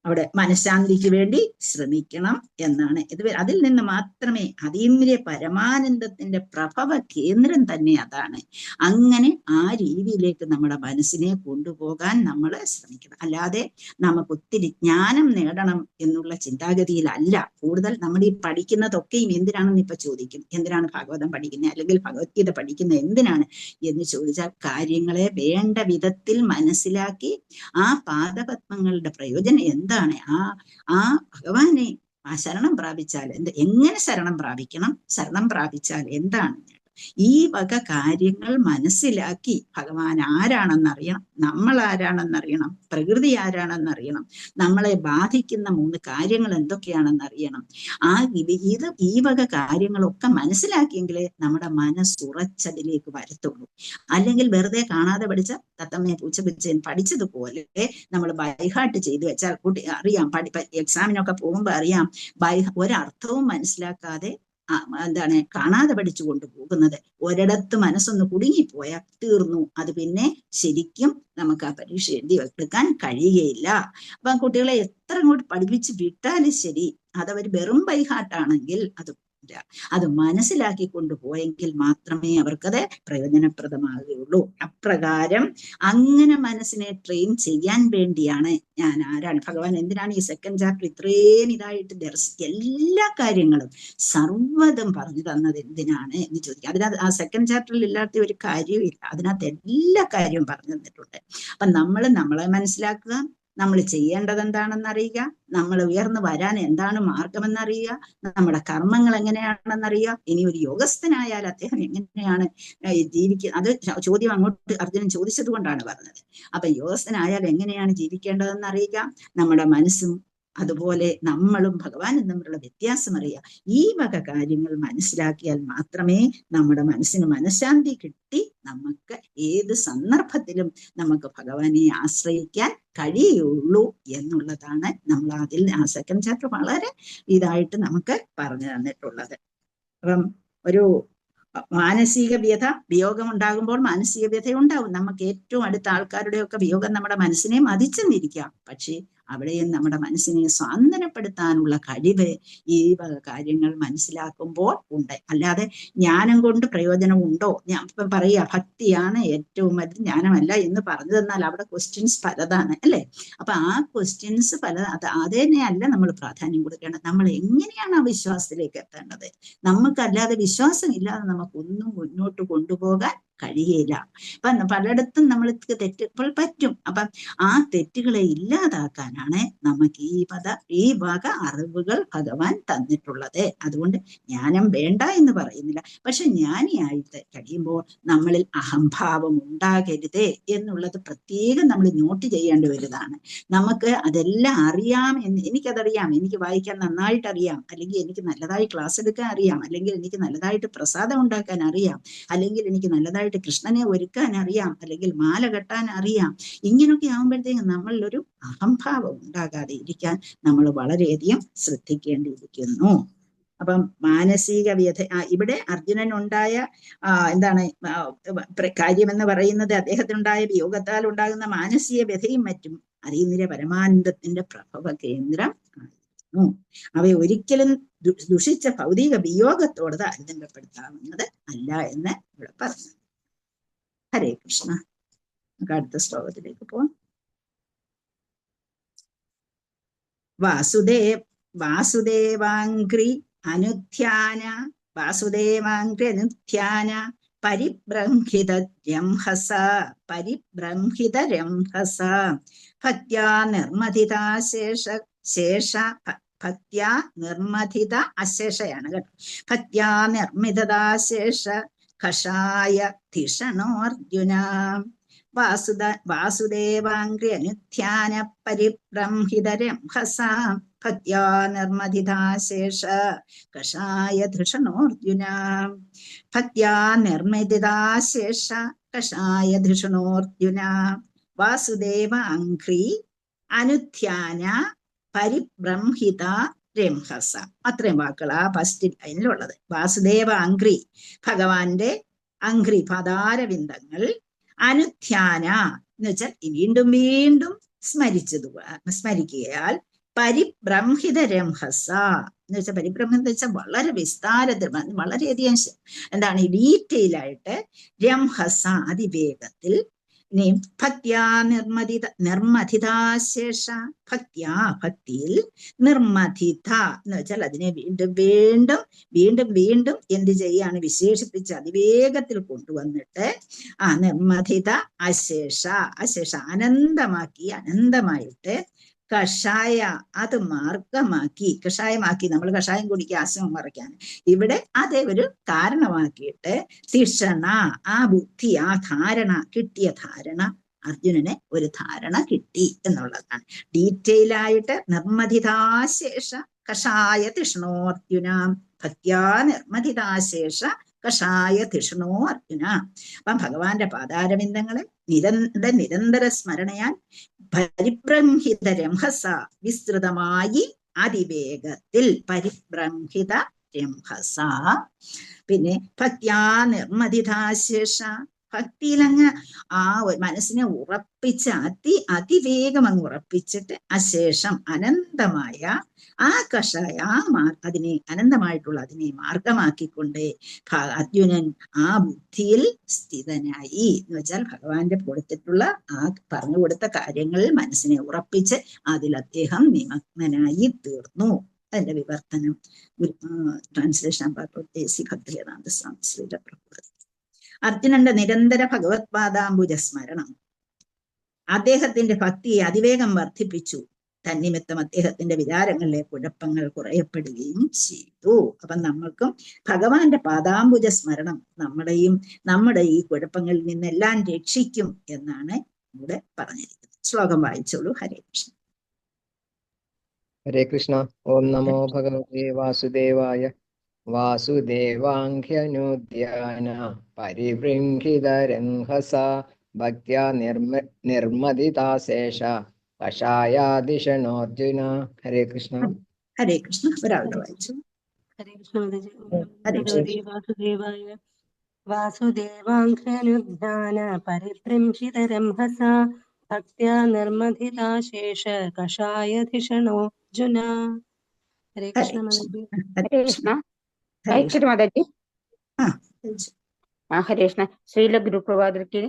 അവിടെ മനഃശാന്തിക്ക് വേണ്ടി ശ്രമിക്കണം എന്നാണ്. അതിൽ നിന്ന് മാത്രമേ അതീന്ദ്രിയ പരമാനന്ദത്തിന്റെ പ്രഭവ കേന്ദ്രം തന്നെ അതാണ്. അങ്ങനെ ആ രീതിയിലേക്ക് നമ്മുടെ മനസ്സിനെ കൊണ്ടുപോകാൻ നമ്മൾ ശ്രമിക്കണം. അല്ലാതെ നമുക്ക് ഒത്തിരി ജ്ഞാനം നേടണം എന്നുള്ള ചിന്താഗതിയിലല്ല. കൂടുതൽ നമ്മൾ ഈ പഠിക്കുന്നതൊക്കെയും എന്തിനാണെന്ന് ഇപ്പൊ ചോദിക്കും. എന്തിനാണ് ഭാഗവതം പഠിക്കുന്നത്, അല്ലെങ്കിൽ ഭഗവത്ഗീത പഠിക്കുന്നത് എന്തിനാണ് എന്ന് ചോദിച്ചാൽ കാര്യങ്ങളെ വേണ്ട വിധത്തിൽ മനസ്സിലാക്കി ആ പാദപത്മങ്ങളുടെ പ്രയോജനം എന്താണ്, ആ ഭഗവാനെ ശരണം പ്രാപിച്ചാൽ എങ്ങനെ ശരണം പ്രാപിക്കണം, ശരണം പ്രാപിച്ചാൽ എന്താണ്, ഈ വക കാര്യങ്ങൾ മനസ്സിലാക്കി ഭഗവാൻ ആരാണെന്നറിയണം, നമ്മൾ ആരാണെന്നറിയണം, പ്രകൃതി ആരാണെന്നറിയണം, നമ്മളെ ബാധിക്കുന്ന 3 കാര്യങ്ങൾ എന്തൊക്കെയാണെന്നറിയണം. ഈ വക കാര്യങ്ങളൊക്കെ മനസ്സിലാക്കിയെങ്കിലേ നമ്മുടെ മനസ്സുറച്ചതിലേക്ക് വരത്തുള്ളൂ. അല്ലെങ്കിൽ വെറുതെ കാണാതെ പഠിച്ച തത്തമ്മയെ പൂച്ച പിടിച്ചൻ പഠിച്ചതുപോലെ നമ്മൾ ബൈഹാർട്ട് ചെയ്തു വെച്ചാൽ കുട്ടി അറിയാം, എക്സാമിനൊക്കെ പോകുമ്പോൾ അറിയാം, ഒരർത്ഥവും മനസ്സിലാക്കാതെ കാണാതെ പഠിച്ചു കൊണ്ടുപോകുന്നത്. ഒരിടത്ത് മനസ്സൊന്ന് കുടുങ്ങിപ്പോയാൽ തീർന്നു. അത് പിന്നെ ശരിക്കും നമുക്ക് ആ പരീക്ഷ എഴുതി എടുക്കാൻ കഴിയുകയില്ല. അപ്പൊ കുട്ടികളെ എത്ര അങ്ങോട്ട് പഠിപ്പിച്ച് വിട്ടാലും ശരി, അതവർ വെറും ബൈഹാർട്ടാണെങ്കിൽ അത് മനസ്സിലാക്കി കൊണ്ടുപോയെങ്കിൽ മാത്രമേ അവർക്കത് പ്രയോജനപ്രദമാകുകയുള്ളൂ. അപ്രകാരം അങ്ങനെ മനസ്സിനെ ട്രെയിൻ ചെയ്യാൻ വേണ്ടിയാണ് ഞാൻ ആരാണ് ഭഗവാൻ എന്തിനാണ് ഈ 2nd ചാപ്റ്റർ ഇത്രയും ഇതായിട്ട് എല്ലാ കാര്യങ്ങളും സർവ്വതും പറഞ്ഞു തന്നത് എന്തിനാണ് എന്ന് ചോദിക്കുക. അതിനകത്ത് ആ 2nd ചാപ്റ്ററിൽ ഇല്ലാത്ത ഒരു കാര്യമില്ല. അതിനകത്ത് എല്ലാ കാര്യവും പറഞ്ഞു തന്നിട്ടുണ്ട്. അപ്പൊ നമ്മളെ മനസ്സിലാക്കുക, നമ്മൾ ചെയ്യേണ്ടത് എന്താണെന്നറിയുക, നമ്മൾ ഉയർന്നു വരാൻ എന്താണ് മാർഗമെന്നറിയുക, നമ്മുടെ കർമ്മങ്ങൾ എങ്ങനെയാണെന്നറിയുക. ഇനി ഒരു യോഗസ്ഥനായാൽ അദ്ദേഹം എങ്ങനെയാണ് ജീവിക്കുക, അത് ചോദ്യം അങ്ങോട്ട് അർജുനൻ ചോദിച്ചത് കൊണ്ടാണ് പറഞ്ഞത്. അപ്പൊ യോഗസ്ഥനായാൽ എങ്ങനെയാണ് ജീവിക്കേണ്ടതെന്ന് അറിയുക, നമ്മുടെ മനസ്സും അതുപോലെ നമ്മളും ഭഗവാനും തമ്മിലുള്ള വ്യത്യാസം അറിയുക. ഈ വക കാര്യങ്ങൾ മനസ്സിലാക്കിയാൽ മാത്രമേ നമ്മുടെ മനസ്സിന് മനഃശാന്തി കിട്ടി നമുക്ക് ഏത് സന്ദർഭത്തിലും നമുക്ക് ഭഗവാനെ ആശ്രയിക്കാൻ കഴിയുള്ളൂ എന്നുള്ളതാണ് നമ്മൾ അതിൽ ആ 2nd ചാപ്റ്റർ വളരെ ഇതായിട്ട് നമുക്ക് പറഞ്ഞു തന്നിട്ടുള്ളത്. അപ്പം ഒരു മാനസിക വ്യഥ, വിയോഗം ഉണ്ടാകുമ്പോൾ മാനസിക വ്യഥ ഉണ്ടാവും. നമുക്ക് ഏറ്റവും അടുത്ത ആൾക്കാരുടെയൊക്കെ വിയോഗം നമ്മുടെ മനസ്സിനെ മതിച്ചെന്നിരിക്കാം. പക്ഷേ അവിടെയും നമ്മുടെ മനസ്സിനെ സ്വാന്തനപ്പെടുത്താനുള്ള കഴിവ് ഈ വക കാര്യങ്ങൾ മനസ്സിലാക്കുമ്പോൾ ഉണ്ട്. അല്ലാതെ ജ്ഞാനം കൊണ്ട് പ്രയോജനമുണ്ടോ? ഞാൻ ഇപ്പം പറയുക ഭക്തിയാണ് ഏറ്റവും വലുത്, ജ്ഞാനമല്ല എന്ന് പറഞ്ഞു തന്നാൽ അവിടെ ക്വസ്റ്റ്യൻസ് പലതാണ് അല്ലേ. അപ്പൊ ആ ക്വസ്റ്റ്യൻസ് അതിനെയല്ല നമ്മൾ പ്രാധാന്യം കൊടുക്കേണ്ടത്. നമ്മൾ എങ്ങനെയാണ് ആ വിശ്വാസത്തിലേക്ക് എത്തേണ്ടത്? നമുക്കല്ലാതെ വിശ്വാസം ഇല്ലാതെ നമുക്കൊന്നും മുന്നോട്ട് കൊണ്ടുപോകാൻ കഴിയില്ല. അപ്പൊ പലയിടത്തും നമ്മൾക്ക് തെറ്റുകൾ പറ്റും. അപ്പം ആ തെറ്റുകളെ ഇല്ലാതാക്കാനാണ് നമുക്ക് ഈ വക അറിവുകൾ ഭഗവാൻ തന്നിട്ടുള്ളത്. അതുകൊണ്ട് ജ്ഞാനം വേണ്ട എന്ന് പറയുന്നില്ല. പക്ഷെ ജ്ഞാനിയായിട്ട് കഴിയുമ്പോൾ നമ്മളിൽ അഹംഭാവം ഉണ്ടാകരുത് എന്നുള്ളത് പ്രത്യേകം നമ്മൾ നോട്ട് ചെയ്യേണ്ട വരുന്നതാണ്. നമുക്ക് അതെല്ലാം അറിയാം എനിക്കതറിയാം, എനിക്ക് വായിക്കാൻ നന്നായിട്ട് അറിയാം, അല്ലെങ്കിൽ എനിക്ക് നല്ലതായി ക്ലാസ് എടുക്കാൻ അറിയാം, അല്ലെങ്കിൽ എനിക്ക് നല്ലതായിട്ട് പ്രസാദം ഉണ്ടാക്കാൻ അറിയാം, അല്ലെങ്കിൽ എനിക്ക് നല്ലതായിട്ട് കൃഷ്ണനെ ഒരുക്കാൻ അറിയാം, അല്ലെങ്കിൽ മാല കെട്ടാൻ അറിയാം. ഇങ്ങനെയൊക്കെ ആകുമ്പോഴത്തേക്കും നമ്മളിലൊരു അഹംഭാവം ഉണ്ടാകാതെ ഇരിക്കാൻ നമ്മൾ വളരെയധികം ശ്രദ്ധിക്കേണ്ടിയിരിക്കുന്നു. അപ്പം മാനസിക വ്യഥ ഇവിടെ അർജുനനുണ്ടായ കാര്യമെന്ന് പറയുന്നത് അദ്ദേഹത്തിനുണ്ടായ വിയോഗത്താൽ ഉണ്ടാകുന്ന മാനസിക വ്യഥയും മറ്റും അതീന്ദ്രിയ പരമാനന്ദത്തിന്റെ പ്രഭവ കേന്ദ്രം ആയിരുന്നു. അവയെ ഒരിക്കലും ദുഷിച്ച ഭൗതിക വിയോഗത്തോട് താരതമ്യപ്പെടുത്താവുന്നത് അല്ല എന്ന് ഇവിടെ പറഞ്ഞു. ഹരേ കൃഷ്ണ. നമുക്ക് അടുത്ത ശ്ലോകത്തിലേക്ക് പോവാം. വാസുദേവാംഗ്രി അനുധ്യാന വാസുദേവാംഗ്രി അനുധ്യാന പരിബ്രംഹിത രംഹസ ഭക്ത്യാ നിർമ്മതിതാ ഭക്ത്യാ നിർമ്മതിത അശേഷയാണ് കേട്ടോ. ഭക്ത്യാ നിർമ്മിതതാ ശേഷ കഷായ ധിഷണോർജുന വാസുദേവാംഗ്രി അനുധ്യാന പരിബ്രംഹിത രംഹസ ഭക്ത്യാ നിർമ്മതിതാ ശേഷ കഷായ ധിഷണോർജുന ഭക്ത്യാ നിർമ്മിതിതാ ശേഷ കഷായ ധിഷണോർജുന വാസുദേവ അംഘ്രി അനുധ്യാന പരിബ്രംഹിത രംഹസ. അത്രയും വാക്കുകൾ ആ ഫസ്റ്റ് ലൈനിലുള്ളത്. വാസുദേവ അംഘ്രി, ഭഗവാന്റെ അംഘ്രി പാദാരവിന്ദങ്ങൾ, അനുധ്യാന എന്ന് വെച്ചാൽ വീണ്ടും വീണ്ടും സ്മരിക്കുകയാൽ പരിബ്രംഹിത രംഹസ എന്ന് വെച്ചാൽ പരിബ്രഹ്മം എന്ന് വെച്ചാൽ വളരെ വിസ്താരത്തിൽ വളരെയധികം എന്താണ് ഡീറ്റെയിൽ ആയിട്ട് രംഹസ അതിവേഗത്തിൽ. ഇനി ഭക്ത്യാ നിർമ്മതിതാശേഷ ഭക്തിയിൽ നിർമ്മതിത എന്ന് വെച്ചാൽ അതിനെ വീണ്ടും വീണ്ടും വീണ്ടും വീണ്ടും എന്ത് ചെയ്യാണ് വിശേഷിപ്പിച്ച് അതിവേഗത്തിൽ കൊണ്ടുവന്നിട്ട് ആ നിർമ്മതിത അശേഷ അനന്തമായിട്ട് കഷായ അത് മാർഗമാക്കി, കഷായമാക്കി. നമ്മൾ കഷായം കുടിക്കുക ആശ്രമം മറയ്ക്കാൻ, ഇവിടെ അതേ ഒരു കാരണമാക്കിയിട്ട് തിഷണ ആ ബുദ്ധി, ആ ധാരണ, കിട്ടിയ ധാരണ, അർജുനന് ഒരു ധാരണ കിട്ടി എന്നുള്ളതാണ്. ഡീറ്റെയിൽ ആയിട്ട് നിർമ്മതിതാശേഷ കഷായ തിഷ്ണോർജുന ഭക്ത്യാ നിർമ്മതിതാശേഷ കഷായ തിഷ്ണോ അർജുന. അപ്പം ഭഗവാന്റെ പാദാരവിന്ദങ്ങളെ നിരന്തര സ്മരണയാൽ പരിബ്രംഹിത രംഹസ വിസ്തൃതമായി അതിവേഗത്തിൽ പരിബ്രംഹിത രംഹസ. പിന്നെ ഭക്ത്യാ നിർമ്മതിതാശേഷ ഭക്തിയിലങ്ങ് ആ മനസ്സിനെ ഉറപ്പിച്ച് അതിവേഗം അങ്ങ് ഉറപ്പിച്ചിട്ട് അശേഷം അനന്തമായ ആ കഷായ അതിനെ അനന്തമായിട്ടുള്ള അതിനെ മാർഗമാക്കിക്കൊണ്ട് അർജുനൻ ആ ബുദ്ധിയിൽ സ്ഥിതനായി എന്ന് വെച്ചാൽ ഭഗവാന്റെ കൊടുത്തിട്ടുള്ള ആ പറഞ്ഞു കൊടുത്ത കാര്യങ്ങളിൽ മനസ്സിനെ ഉറപ്പിച്ച് അതിൽ അദ്ദേഹം നിമഗ്നനായി തീർന്നു. അതിന്റെ വിവർത്തനം ട്രാൻസ്ലേഷൻ ഭക്തിവേദാന്ത സ്വാമി ശ്രീയുടെ പ്രഭു. അർജുനന്റെ നിരന്തര ഭഗവത് പാദാംബുജ സ്മരണം അദ്ദേഹത്തിന്റെ ഭക്തിയെ അതിവേഗം വർദ്ധിപ്പിച്ചു. തന്നിമിത്തം അദ്ദേഹത്തിന്റെ വിചാരങ്ങളിലെ കുഴപ്പങ്ങൾ കുറയപ്പെടുകയും ചെയ്തു. അപ്പം നമ്മൾക്കും ഭഗവാന്റെ പാദാംബുജ സ്മരണം നമ്മുടെ ഈ കുഴപ്പങ്ങളിൽ നിന്നെല്ലാം രക്ഷിക്കും എന്നാണ് ഇവിടെ പറഞ്ഞിരിക്കുന്നത്. ശ്ലോകം വായിച്ചോളൂ. ഹരേ കൃഷ്ണ. ഹരേ കൃഷ്ണ. ഓം നമോ ഭഗവതേ വാസുദേവായ. വാസുദേവാംഘ്യനുധ്യാന പരിബൃംഹിതരംഹസ ഭക്ത്യാ നിർമ്മതിതാശേഷ കഷായാദിഷണോർജുന. ഹരേ കൃഷ്ണ. ഹരേ കൃഷ്ണ. ഒരാളുടെ വായിച്ചു. ഹരേ കൃഷ്ണ. വാസുദേവായ. വാസുദേവാംഘ്യനുധ്യാന പരിബൃംഹിതരംഹസ ഭക്ത്യാ നിർമ്മതിതാശേഷ കഷായധിഷണോർജുന. ഹരേ കൃഷ്ണ. ഹരേ കൃഷ്ണ. മാതാജി. ഹരേ കൃഷ്ണ. ശ്രീല ഗുരുപ്രഭാതർക്ക്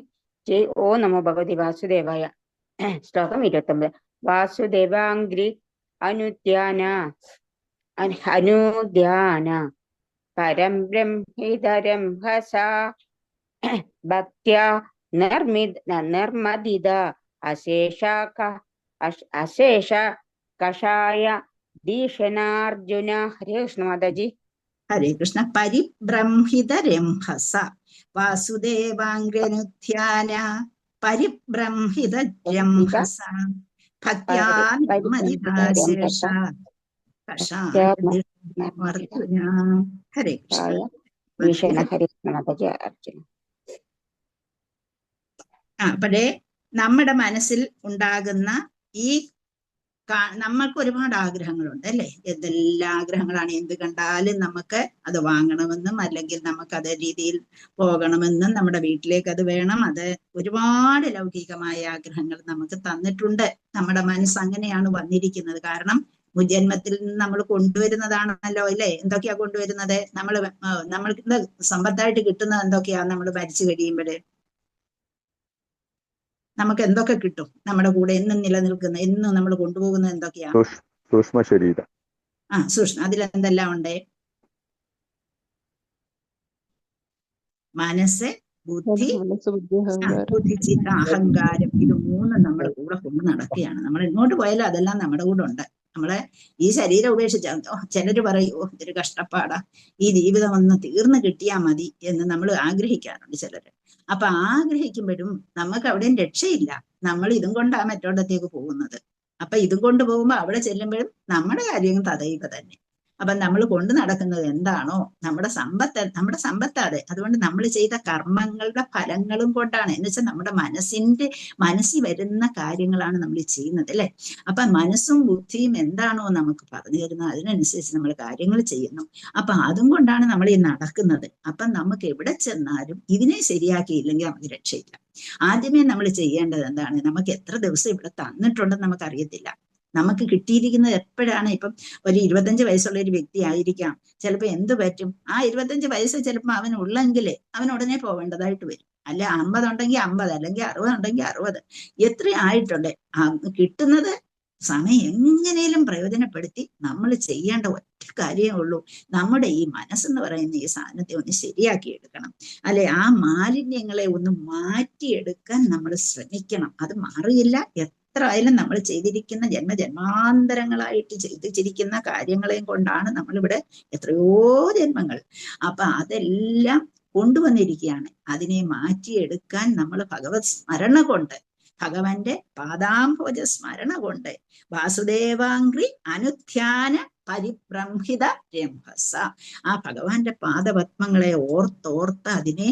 ജയ്. ഓ നമോ ഭഗവതി വാസുദേവായ. ശ്ലോകം 29. വാസുദേവാംഗ്രി അനുധ്യാന പരം ബ്രഹ്മിതരംഹസ ഭക്ത്യാ നിർമ്മതിത അശേഷ കഷായ ദീക്ഷണാർജുന. ഹരേ കൃഷ്ണ മാതാജി. ഹരേ കൃഷ്ണ. പരിബ്രംഹിത രംഹസ വാസുദേവാംഗ്രനുധ്യാന പരിബ്രംഹിത രംഹസ ഭക്ത്യാ നിർമ്മതിതാശേഷ കഷായധിഷണോർജുന. ഹരേ കൃഷ്ണ. അപ്പോഴേ നമ്മുടെ മനസ്സിൽ ഉണ്ടാകുന്ന ഈ നമ്മൾക്ക് ഒരുപാട് ആഗ്രഹങ്ങളുണ്ട് അല്ലെ. എന്തെല്ലാം ആഗ്രഹങ്ങളാണ്. എന്ത് കണ്ടാലും നമുക്ക് അത് വാങ്ങണമെന്നും അല്ലെങ്കിൽ നമുക്ക് അതേ രീതിയിൽ പോകണമെന്നും നമ്മുടെ വീട്ടിലേക്ക് അത് വേണം. അത് ഒരുപാട് ലൗകികമായ ആഗ്രഹങ്ങൾ നമുക്ക് തന്നിട്ടുണ്ട്. നമ്മുടെ മനസ്സ് അങ്ങനെയാണ് വന്നിരിക്കുന്നത്. കാരണം മുജ്ജന്മത്തിൽ നിന്ന് നമ്മൾ കൊണ്ടുവരുന്നതാണല്ലോ അല്ലേ. എന്തൊക്കെയാ കൊണ്ടുവരുന്നത്? നമ്മൾക്ക് സമ്പത്തായിട്ട് കിട്ടുന്നത് എന്തൊക്കെയാ? നമ്മൾ മരിച്ചു കഴിയുമ്പോഴേ നമുക്ക് എന്തൊക്കെ കിട്ടും? നമ്മുടെ കൂടെ എന്നും നിലനിൽക്കുന്ന, എന്നും നമ്മൾ കൊണ്ടുപോകുന്നത് എന്തൊക്കെയാണ്? സൂക്ഷ്മ ശരീരം. സൂക്ഷ്മ, അതിലെന്തെല്ലാം ഉണ്ട്? മനസ്സ്, ബുദ്ധി, ബുദ്ധി, ചിത്ത, അഹങ്കാരം. ഇത് മൂന്നും നമ്മുടെ കൂടെ കൊണ്ട് നടക്കുകയാണ്. നമ്മൾ എങ്ങോട്ട് പോയാലും അതെല്ലാം നമ്മുടെ കൂടെ ഉണ്ട്. നമ്മളെ ഈ ശരീരം ഉപേക്ഷിച്ച ചിലര് പറയും, ഇതൊരു കഷ്ടപ്പാടാ, ഈ ജീവിതം ഒന്ന് തീർന്നു കിട്ടിയാ മതി എന്ന് നമ്മൾ ആഗ്രഹിക്കാറുണ്ട് ചിലര്. അപ്പൊ ആഗ്രഹിക്കുമ്പോഴും നമുക്ക് അവിടെയും രക്ഷയില്ല. നമ്മൾ ഇതും കൊണ്ടാ മറ്റോടത്തേക്ക് പോകുന്നത്. അപ്പൊ ഇതും കൊണ്ട് പോകുമ്പോ അവിടെ ചെല്ലുമ്പോഴും നമ്മുടെ കാര്യം തദൈവ തന്നെ. അപ്പൊ നമ്മൾ കൊണ്ടു നടക്കുന്നത് എന്താണോ നമ്മുടെ സമ്പത്താതെ. അതുകൊണ്ട് നമ്മൾ ചെയ്ത കർമ്മങ്ങളുടെ ഫലങ്ങളും കൊണ്ടാണ്. എന്ന് വെച്ചാൽ നമ്മുടെ മനസ്സിൽ വരുന്ന കാര്യങ്ങളാണ് നമ്മൾ ചെയ്യുന്നത്, അല്ലെ? അപ്പൊ മനസ്സും ബുദ്ധിയും എന്താണോ നമുക്ക് പറഞ്ഞു തരുന്നത് അതിനനുസരിച്ച് നമ്മൾ കാര്യങ്ങൾ ചെയ്യുന്നു. അപ്പൊ അതും കൊണ്ടാണ് നമ്മൾ ഈ നടക്കുന്നത്. അപ്പൊ നമുക്ക് എവിടെ ചെന്നാലും ഇതിനെ ശരിയാക്കിയില്ലെങ്കിൽ നമുക്ക് രക്ഷയില്ല. ആദ്യമേ നമ്മൾ ചെയ്യേണ്ടത് എന്താണ്? നമുക്ക് എത്ര ദിവസം ഇവിടെ തന്നിട്ടുണ്ടെന്ന് നമുക്കറിയത്തില്ല. നമുക്ക് കിട്ടിയിരിക്കുന്നത് എപ്പോഴാണ്? ഇപ്പം ഒരു 25 വയസ്സുള്ള ഒരു വ്യക്തി ആയിരിക്കാം. ചിലപ്പോൾ എന്ത് പറ്റും? ആ 25 വയസ്സ് ചിലപ്പോൾ അവനുള്ളെങ്കിൽ അവൻ ഉടനെ പോവേണ്ടതായിട്ട് വരും. അല്ലെ 50 ഉണ്ടെങ്കിൽ 50, അല്ലെങ്കിൽ 60 ഉണ്ടെങ്കിൽ 60. എത്ര ആയിട്ടുണ്ട്? കിട്ടുന്നത് സമയം എങ്ങനെയും പ്രയോജനപ്പെടുത്തി നമ്മൾ ചെയ്യേണ്ട ഒറ്റ കാര്യമേ ഉള്ളൂ. നമ്മുടെ ഈ മനസ്സെന്ന് പറയുന്ന ഈ സാധനത്തെ ഒന്ന് ശരിയാക്കി എടുക്കണം, അല്ലെ? ആ മാലിന്യങ്ങളെ ഒന്ന് മാറ്റിയെടുക്കാൻ നമ്മൾ ശ്രമിക്കണം. അത് മാറിയില്ല. എത്ര ആയാലും നമ്മൾ ചെയ്തിരിക്കുന്ന ജന്മജന്മാന്തരങ്ങളായിട്ട് ചെയ്തിരിക്കുന്ന കാര്യങ്ങളെയും കൊണ്ടാണ് നമ്മളിവിടെ എത്രയോ ജന്മങ്ങൾ. അപ്പൊ അതെല്ലാം കൊണ്ടുവന്നിരിക്കുകയാണ്. അതിനെ മാറ്റിയെടുക്കാൻ നമ്മൾ ഭഗവത് സ്മരണ കൊണ്ട്, ഭഗവാന്റെ പാദാംഭോജ സ്മരണ കൊണ്ട്, വാസുദേവാംഗ്രി അനുധ്യാന പരിബ്രംഹിത രംഭസ, ആ ഭഗവാന്റെ പാദപത്മങ്ങളെ ഓർത്തോർത്ത് അതിനെ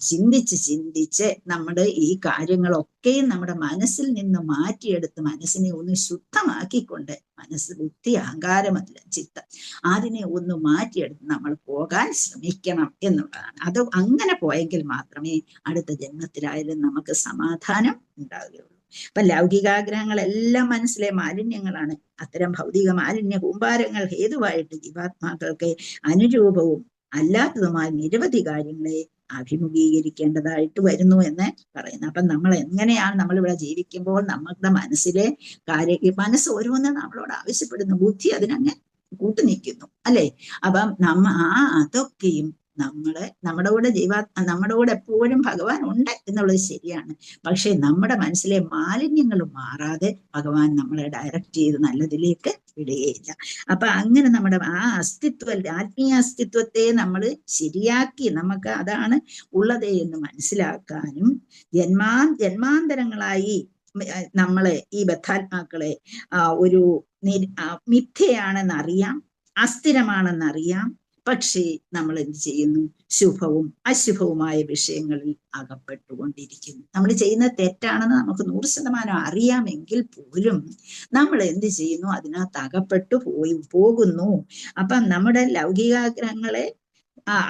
ചിന്തിച്ച് നമ്മുടെ ഈ കാര്യങ്ങളൊക്കെയും നമ്മുടെ മനസ്സിൽ നിന്ന് മാറ്റിയെടുത്ത് മനസ്സിനെ ഒന്ന് ശുദ്ധമാക്കിക്കൊണ്ട്, മനസ്സ്, ബുദ്ധി, അഹങ്കാരമല്ല ചിത്തം, അതിനെ ഒന്ന് മാറ്റിയെടുത്ത് നമ്മൾ പോകാൻ ശ്രമിക്കണം എന്നുള്ളതാണ്. അത് അങ്ങനെ പോയെങ്കിൽ മാത്രമേ അടുത്ത ജന്മത്തിലായാലും നമുക്ക് സമാധാനം ഉണ്ടാവുകയുള്ളൂ. അപ്പൊ ലൗകികാഗ്രഹങ്ങളെല്ലാം മനസ്സിലെ മാലിന്യങ്ങളാണ്. അത്തരം ഭൗതിക മാലിന്യ കൂമ്പാരങ്ങൾ ഹേതുവായിട്ട് ജീവാത്മാക്കൾക്ക് അനുരൂപവും അല്ലാത്തതുമായ നിരവധി കാര്യങ്ങളെ അഭിമുഖീകരിക്കേണ്ടതായിട്ട് വരുന്നു എന്ന് പറയുന്നു. അപ്പം നമ്മൾ എങ്ങനെയാണ് നമ്മളിവിടെ ജീവിക്കുമ്പോൾ നമ്മുടെ മനസ്സിലെ മനസ്സ് ഓരോന്നും നമ്മളോട് ആവശ്യപ്പെടുന്നു, ബുദ്ധി അതിനങ്ങ് കൂട്ടുനിൽക്കുന്നു, അല്ലെ? അപ്പം അതൊക്കെയും നമ്മുടെ കൂടെ എപ്പോഴും ഭഗവാൻ ഉണ്ട് എന്നുള്ളത് ശരിയാണ്. പക്ഷെ നമ്മുടെ മനസ്സിലെ മാലിന്യങ്ങൾ മാറാതെ ഭഗവാൻ നമ്മളെ ഡയറക്റ്റ് ചെയ്ത് നല്ലതിലേക്ക് വിടുകയില്ല. അപ്പൊ അങ്ങനെ നമ്മുടെ ആ ആത്മീയ അസ്തിത്വത്തെ നമ്മൾ ശരിയാക്കി നമുക്ക് അതാണ് ഉള്ളത് എന്ന് മനസ്സിലാക്കാനും, ജന്മാന്തരങ്ങളായി നമ്മളെ ഈ ബദ്ധാത്മാക്കളെ ഒരു മിഥ്യയാണെന്നറിയാം, അസ്ഥിരമാണെന്നറിയാം. പക്ഷേ നമ്മൾ എന്ത് ചെയ്യുന്നു? ശുഭവും അശുഭവുമായ വിഷയങ്ങളിൽ അകപ്പെട്ടുകൊണ്ടിരിക്കുന്നു. നമ്മൾ ചെയ്യുന്നത് തെറ്റാണെന്ന് നമുക്ക് 100% അറിയാമെങ്കിൽ പോലും നമ്മൾ എന്ത് ചെയ്യുന്നു? അതിനകത്ത് അകപ്പെട്ടു പോകുന്നു. അപ്പം നമ്മുടെ ലൗകികാഗ്രഹങ്ങളെ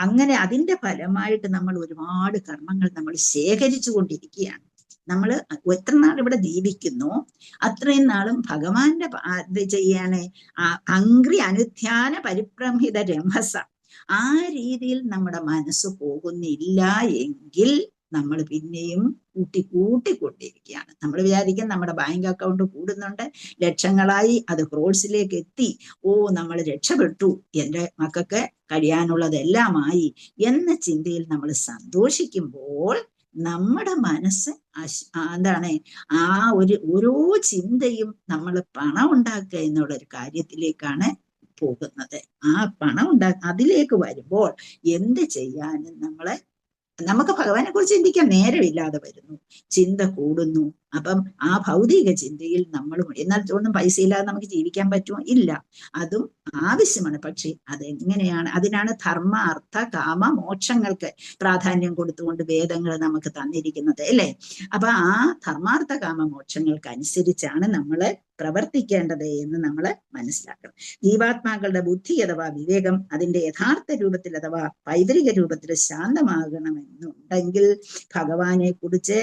അങ്ങനെ അതിന്റെ ഫലമായിട്ട് നമ്മൾ ഒരുപാട് കർമ്മങ്ങൾ നമ്മൾ ശേഖരിച്ചു കൊണ്ടിരിക്കുകയാണ്. നമ്മൾ എത്ര നാൾ ഇവിടെ ജീവിക്കുന്നു അത്രയും നാളും ഭഗവാന്റെ ഇത് ചെയ്യാണ് അംഗ്രി അനുധ്യാന പരിബ്രംഹിത രംഭസ. ആ രീതിയിൽ നമ്മുടെ മനസ്സ് പോകുന്നില്ല എങ്കിൽ നമ്മൾ പിന്നെയും കൂട്ടിക്കൊണ്ടിരിക്കുകയാണ്. നമ്മൾ വിചാരിക്കും നമ്മുടെ ബാങ്ക് അക്കൗണ്ട് കൂടുന്നുണ്ട്, ലക്ഷങ്ങളായി, അത് ക്രോഡ്സിലേക്ക് എത്തി, നമ്മൾ രക്ഷപ്പെട്ടു, എൻ്റെ മക്കൾക്ക് കഴിയാനുള്ളതെല്ലാമായി എന്ന ചിന്തയിൽ നമ്മൾ സന്തോഷിക്കുമ്പോൾ നമ്മുടെ മനസ്സ് എന്താണ്? ഓരോ ചിന്തയും നമ്മൾ പണം ഉണ്ടാക്കുക എന്നുള്ള ഒരു കാര്യത്തിലേക്കാണ് പോകുന്നത്. ആ പണം അതിലേക്ക് വരുമ്പോൾ എന്ത് ചെയ്യാനും നമുക്ക് ഭഗവാനെ കുറിച്ച് ചിന്തിക്കാൻ നേരമില്ലാതെ വരുന്നു, ചിന്ത കൂടുന്നു. അപ്പം ആ ഭൗതിക ചിന്തയിൽ എന്നാൽ ഒന്നും പൈസ ഇല്ലാതെ നമുക്ക് ജീവിക്കാൻ പറ്റുമോ? ഇല്ല, അതും ആവശ്യമാണ്. പക്ഷെ അതെങ്ങനെയാണ്? അതിനാണ് ധർമ്മ, അർത്ഥ, കാമ, മോക്ഷങ്ങൾക്ക് പ്രാധാന്യം കൊടുത്തുകൊണ്ട് വേദങ്ങൾ നമുക്ക് തന്നിരിക്കുന്നത്, അല്ലേ? അപ്പൊ ആ ധർമാർത്ഥ കാമ മോക്ഷങ്ങൾക്ക് അനുസരിച്ചാണ് നമ്മൾ പ്രവർത്തിക്കേണ്ടത് എന്ന് നമ്മൾ മനസ്സിലാക്കണം. ജീവാത്മാക്കളുടെ ബുദ്ധി അഥവാ വിവേകം അതിന്റെ യഥാർത്ഥ രൂപത്തിൽ അഥവാ പൈതൃക രൂപത്തിൽ ശാന്തമാകണമെന്നുണ്ടെങ്കിൽ ഭഗവാനെ കുറിച്ച്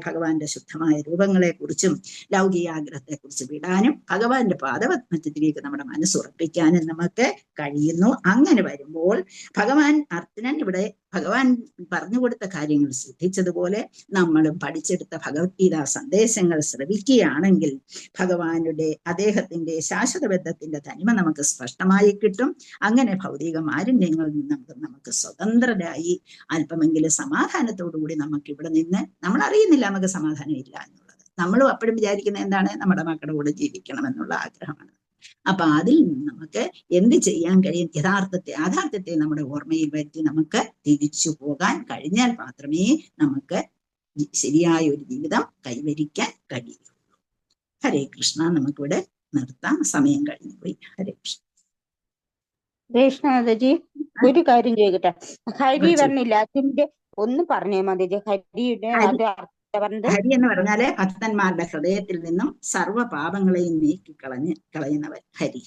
ഭഗവാന്റെ ശുദ്ധമായ രൂപങ്ങളെ കുറിച്ചും ലൗകികാഗ്രഹത്തെ കുറിച്ച് വിടാനും ഭഗവാന്റെ പാദപത്മത്തിലേക്ക് നമ്മുടെ മനസ്സുറപ്പിക്കാനും നമുക്ക് കഴിയുന്നു. അങ്ങനെ വരുമ്പോൾ ഭഗവാൻ അർജുനൻ ഇവിടെ ഭഗവാൻ പറഞ്ഞു കൊടുത്ത കാര്യങ്ങൾ ശ്രദ്ധിച്ചതുപോലെ നമ്മളും പഠിച്ചെടുത്ത ഭഗവത്ഗീത സന്ദേശങ്ങൾ ശ്രവിക്കുകയാണെങ്കിൽ അദ്ദേഹത്തിന്റെ ശാശ്വത ബദ്ധത്തിന്റെ തനിമ നമുക്ക് സ്പഷ്ടമായി കിട്ടും. അങ്ങനെ ഭൗതിക മാലിന്യങ്ങളിൽ നിന്ന് നമുക്ക് സ്വതന്ത്രരായി അല്പമെങ്കിലും സമാധാനത്തോടുകൂടി നമുക്ക് ഇവിടെ നിന്ന്, നമ്മൾ അറിയുന്നില്ല നമുക്ക് സമാധാനം ഇല്ല എന്നുള്ളത്. നമ്മളും അപ്പോഴും വിചാരിക്കുന്ന എന്താണ്, നമ്മുടെ മക്കളുടെ കൂടെ ജീവിക്കണം എന്നുള്ള ആഗ്രഹമാണ്. അപ്പൊ അതിൽ നിന്ന് നമുക്ക് എന്ത് ചെയ്യാൻ കഴിയും? യാഥാർത്ഥ്യത്തെ നമ്മുടെ ഓർമ്മയിൽ വരുത്തി നമുക്ക് തിരിച്ചു പോകാൻ കഴിഞ്ഞാൽ മാത്രമേ നമുക്ക് ശരിയായ ഒരു ജീവിതം കൈവരിക്കാൻ കഴിയുള്ളൂ. ഹരേ കൃഷ്ണ. നമുക്കിവിടെ നിർത്താം, സമയം കഴിഞ്ഞു പോയി. ഹരേ കൃഷ്ണ. കൃഷ്ണജി, ഒരു കാര്യം ചോദിക്കട്ടെ, ഹരി പറഞ്ഞില്ല, അതിന്റെ ഒന്ന് പറഞ്ഞേ മാതാജി. ഹരിയുടെ അത് ഹരി എന്ന് പറഞ്ഞാല് ഭക്തന്മാരുടെ ഹൃദയത്തിൽ നിന്നും സർവ്വ പാപങ്ങളെയും നീക്കി കളയുന്നവൻ ഹരി.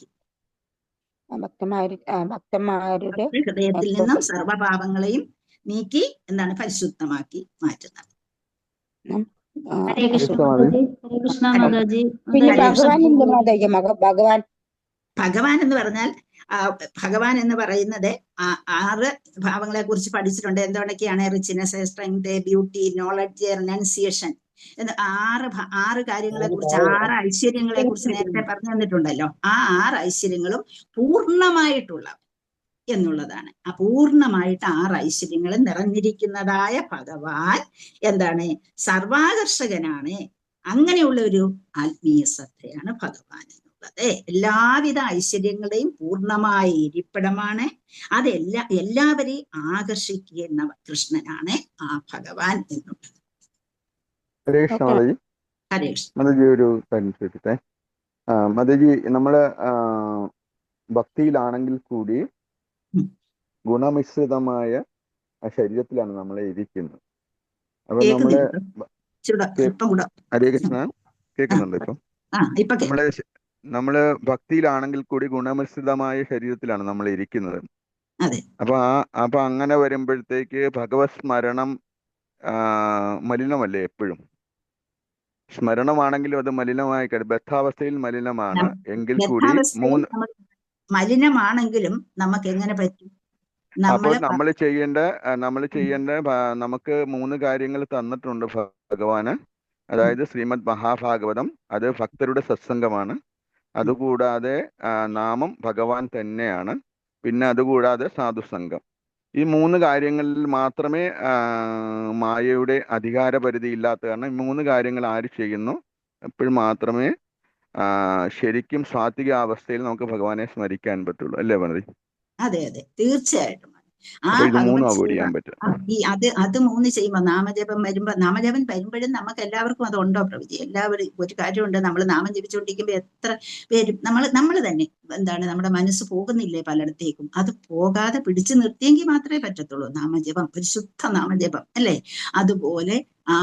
ഭക്തന്മാരുടെ ഹൃദയത്തിൽ നിന്നും സർവ്വ പാപങ്ങളെയും നീക്കി എന്താണ് പരിശുദ്ധമാക്കി മാറ്റുന്നത്. ഹരേ കൃഷ്ണ മാതാജി. ഹരേ കൃഷ്ണ മാതാജി. പിന്നെ ഭഗവാൻ എന്ന് പറഞ്ഞാൽ ഭഗവാൻ എന്ന് പറയുന്നത് 6 ഭാവങ്ങളെ കുറിച്ച് പഠിച്ചിട്ടുണ്ട്. എന്തൊക്കെയാണ്? Richness, strength, beauty, knowledge, renunciation എന്ന് 6 കാര്യങ്ങളെ കുറിച്ച്, 6 ഐശ്വര്യങ്ങളെ കുറിച്ച് നേരത്തെ പറഞ്ഞു തന്നിട്ടുണ്ടല്ലോ. ആ 6 ഐശ്വര്യങ്ങളും പൂർണ്ണമായിട്ടുള്ള എന്നുള്ളതാണ്. അപൂർണമായിട്ട് 6 ഐശ്വര്യങ്ങളും നിറഞ്ഞിരിക്കുന്നതായ ഭഗവാൻ എന്താണ്? സർവാകർഷകനാണ്. അങ്ങനെയുള്ള ഒരു ആത്മീയ സത്തയാണ് ഭഗവാൻ എന്നുള്ളത്. എല്ലാവിധ ഐശ്വര്യങ്ങളുടെയും പൂർണ്ണമായ ഇരിപ്പിടമാണ്. എല്ലാവരെയും ആകർഷിക്കുന്ന കൃഷ്ണനാണ് ആ ഭഗവാൻ എന്നുള്ളത്. ഹരേ കൃഷ്ണ മാതാജി. ഹരേ കൃഷ്ണ. മാതാജി, ഒരു കാര്യം ചോദിക്കട്ടെ. മാതാജി, നമ്മള് ഭക്തിയിലാണെങ്കിൽ കൂടി ഗുണമിശ്രിതമായ ശരീരത്തിലാണ് നമ്മളെ ഇരിക്കുന്നത്. അപ്പൊ ഹരേ കൃഷ്ണ, കേൾക്കുന്നുണ്ടോ? ഇപ്പം നമ്മള് ഭക്തിയിലാണെങ്കിൽ കൂടി ഗുണമിശ്രിതമായ ശരീരത്തിലാണ് നമ്മൾ ഇരിക്കുന്നത്. അപ്പൊ അങ്ങനെ വരുമ്പോഴത്തേക്ക് ഭഗവത് സ്മരണം മലിനമല്ലേ? എപ്പോഴും സ്മരണമാണെങ്കിലും അത് മലിനമായി ബദ്ധാവസ്ഥയിൽ മലിനമാണ് എങ്കിൽ കൂടി മലിനമാണെങ്കിലും നമുക്ക് എങ്ങനെ പറ്റും? അപ്പോൾ നമ്മൾ ചെയ്യേണ്ട നമുക്ക് 3 കാര്യങ്ങൾ തന്നിട്ടുണ്ട് ഭഗവാന്. അതായത് ശ്രീമദ് മഹാഭാഗവതം, അത് ഭക്തരുടെ സത്സംഗമാണ്. അതുകൂടാതെ നാമം ഭഗവാൻ തന്നെയാണ്. പിന്നെ അതുകൂടാതെ സാധുസംഘം. ഈ 3 കാര്യങ്ങളിൽ മാത്രമേ മായയുടെ അധികാരപരിധി ഇല്ലാത്ത കാരണം ഈ 3 കാര്യങ്ങൾ ആര് ചെയ്യുന്നു എപ്പോഴും മാത്രമേ ശരിക്കും സാത്വിക അവസ്ഥയിൽ നമുക്ക് ഭഗവാനെ സ്മരിക്കാൻ പറ്റുള്ളൂ. അല്ലേ പണതി? അതെ, തീർച്ചയായിട്ടും. അത് 3 ചെയ്യുമ്പോ നാമജപം വരുമ്പോഴും നമുക്ക് എല്ലാവർക്കും അതുണ്ടോ പ്രവിധി? എല്ലാവരും ഒരു കാര്യമുണ്ട്, നമ്മൾ നാമം ജപിച്ചുകൊണ്ടിരിക്കുമ്പോ എത്ര പേരും നമ്മൾ തന്നെ എന്താണ്, നമ്മുടെ മനസ്സ് പോകുന്നില്ലേ പലയിടത്തേക്കും? അത് പോകാതെ പിടിച്ചു നിർത്തിയെങ്കിൽ മാത്രമേ പറ്റത്തുള്ളൂ നാമജപം, പരിശുദ്ധ നാമജപം, അല്ലേ? അതുപോലെ ആ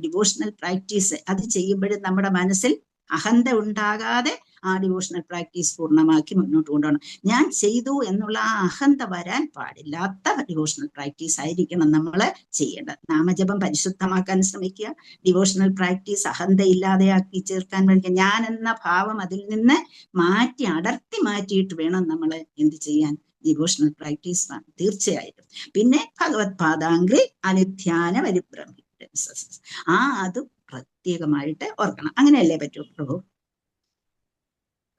ഡിവോഷണൽ പ്രാക്ടീസ് അത് ചെയ്യുമ്പോഴും നമ്മുടെ മനസ്സിൽ അഹന്ത ഉണ്ടാകാതെ ആ ഡിവോഷണൽ പ്രാക്ടീസ് പൂർണ്ണമാക്കി മുന്നോട്ട് കൊണ്ടുപോകണം. ഞാൻ ചെയ്തു എന്നുള്ള ആ അഹന്ത വരാൻ പാടില്ലാത്ത ഡിവോഷണൽ പ്രാക്ടീസ് ആയിരിക്കണം നമ്മൾ ചെയ്യേണ്ടത്. നാമജപം പരിശുദ്ധമാക്കാൻ ശ്രമിക്കുക. ഡിവോഷണൽ പ്രാക്ടീസ് അഹന്ത ഇല്ലാതെയാക്കി ചേർക്കാൻ വേണ്ടി ഞാൻ എന്ന ഭാവം അതിൽ നിന്ന് അടർത്തി മാറ്റിയിട്ട് വേണം നമ്മൾ എന്ത് ചെയ്യാൻ? ഡിവോഷണൽ പ്രാക്ടീസ് തീർച്ചയായിട്ടും. പിന്നെ ഭഗവത് പാദാംഗ്രി അനുധ്യാന പരിഭ്രമി അത് പ്രത്യേകമായിട്ട് ഓർക്കണം. അങ്ങനെയല്ലേ പറ്റൂ പ്രഭു?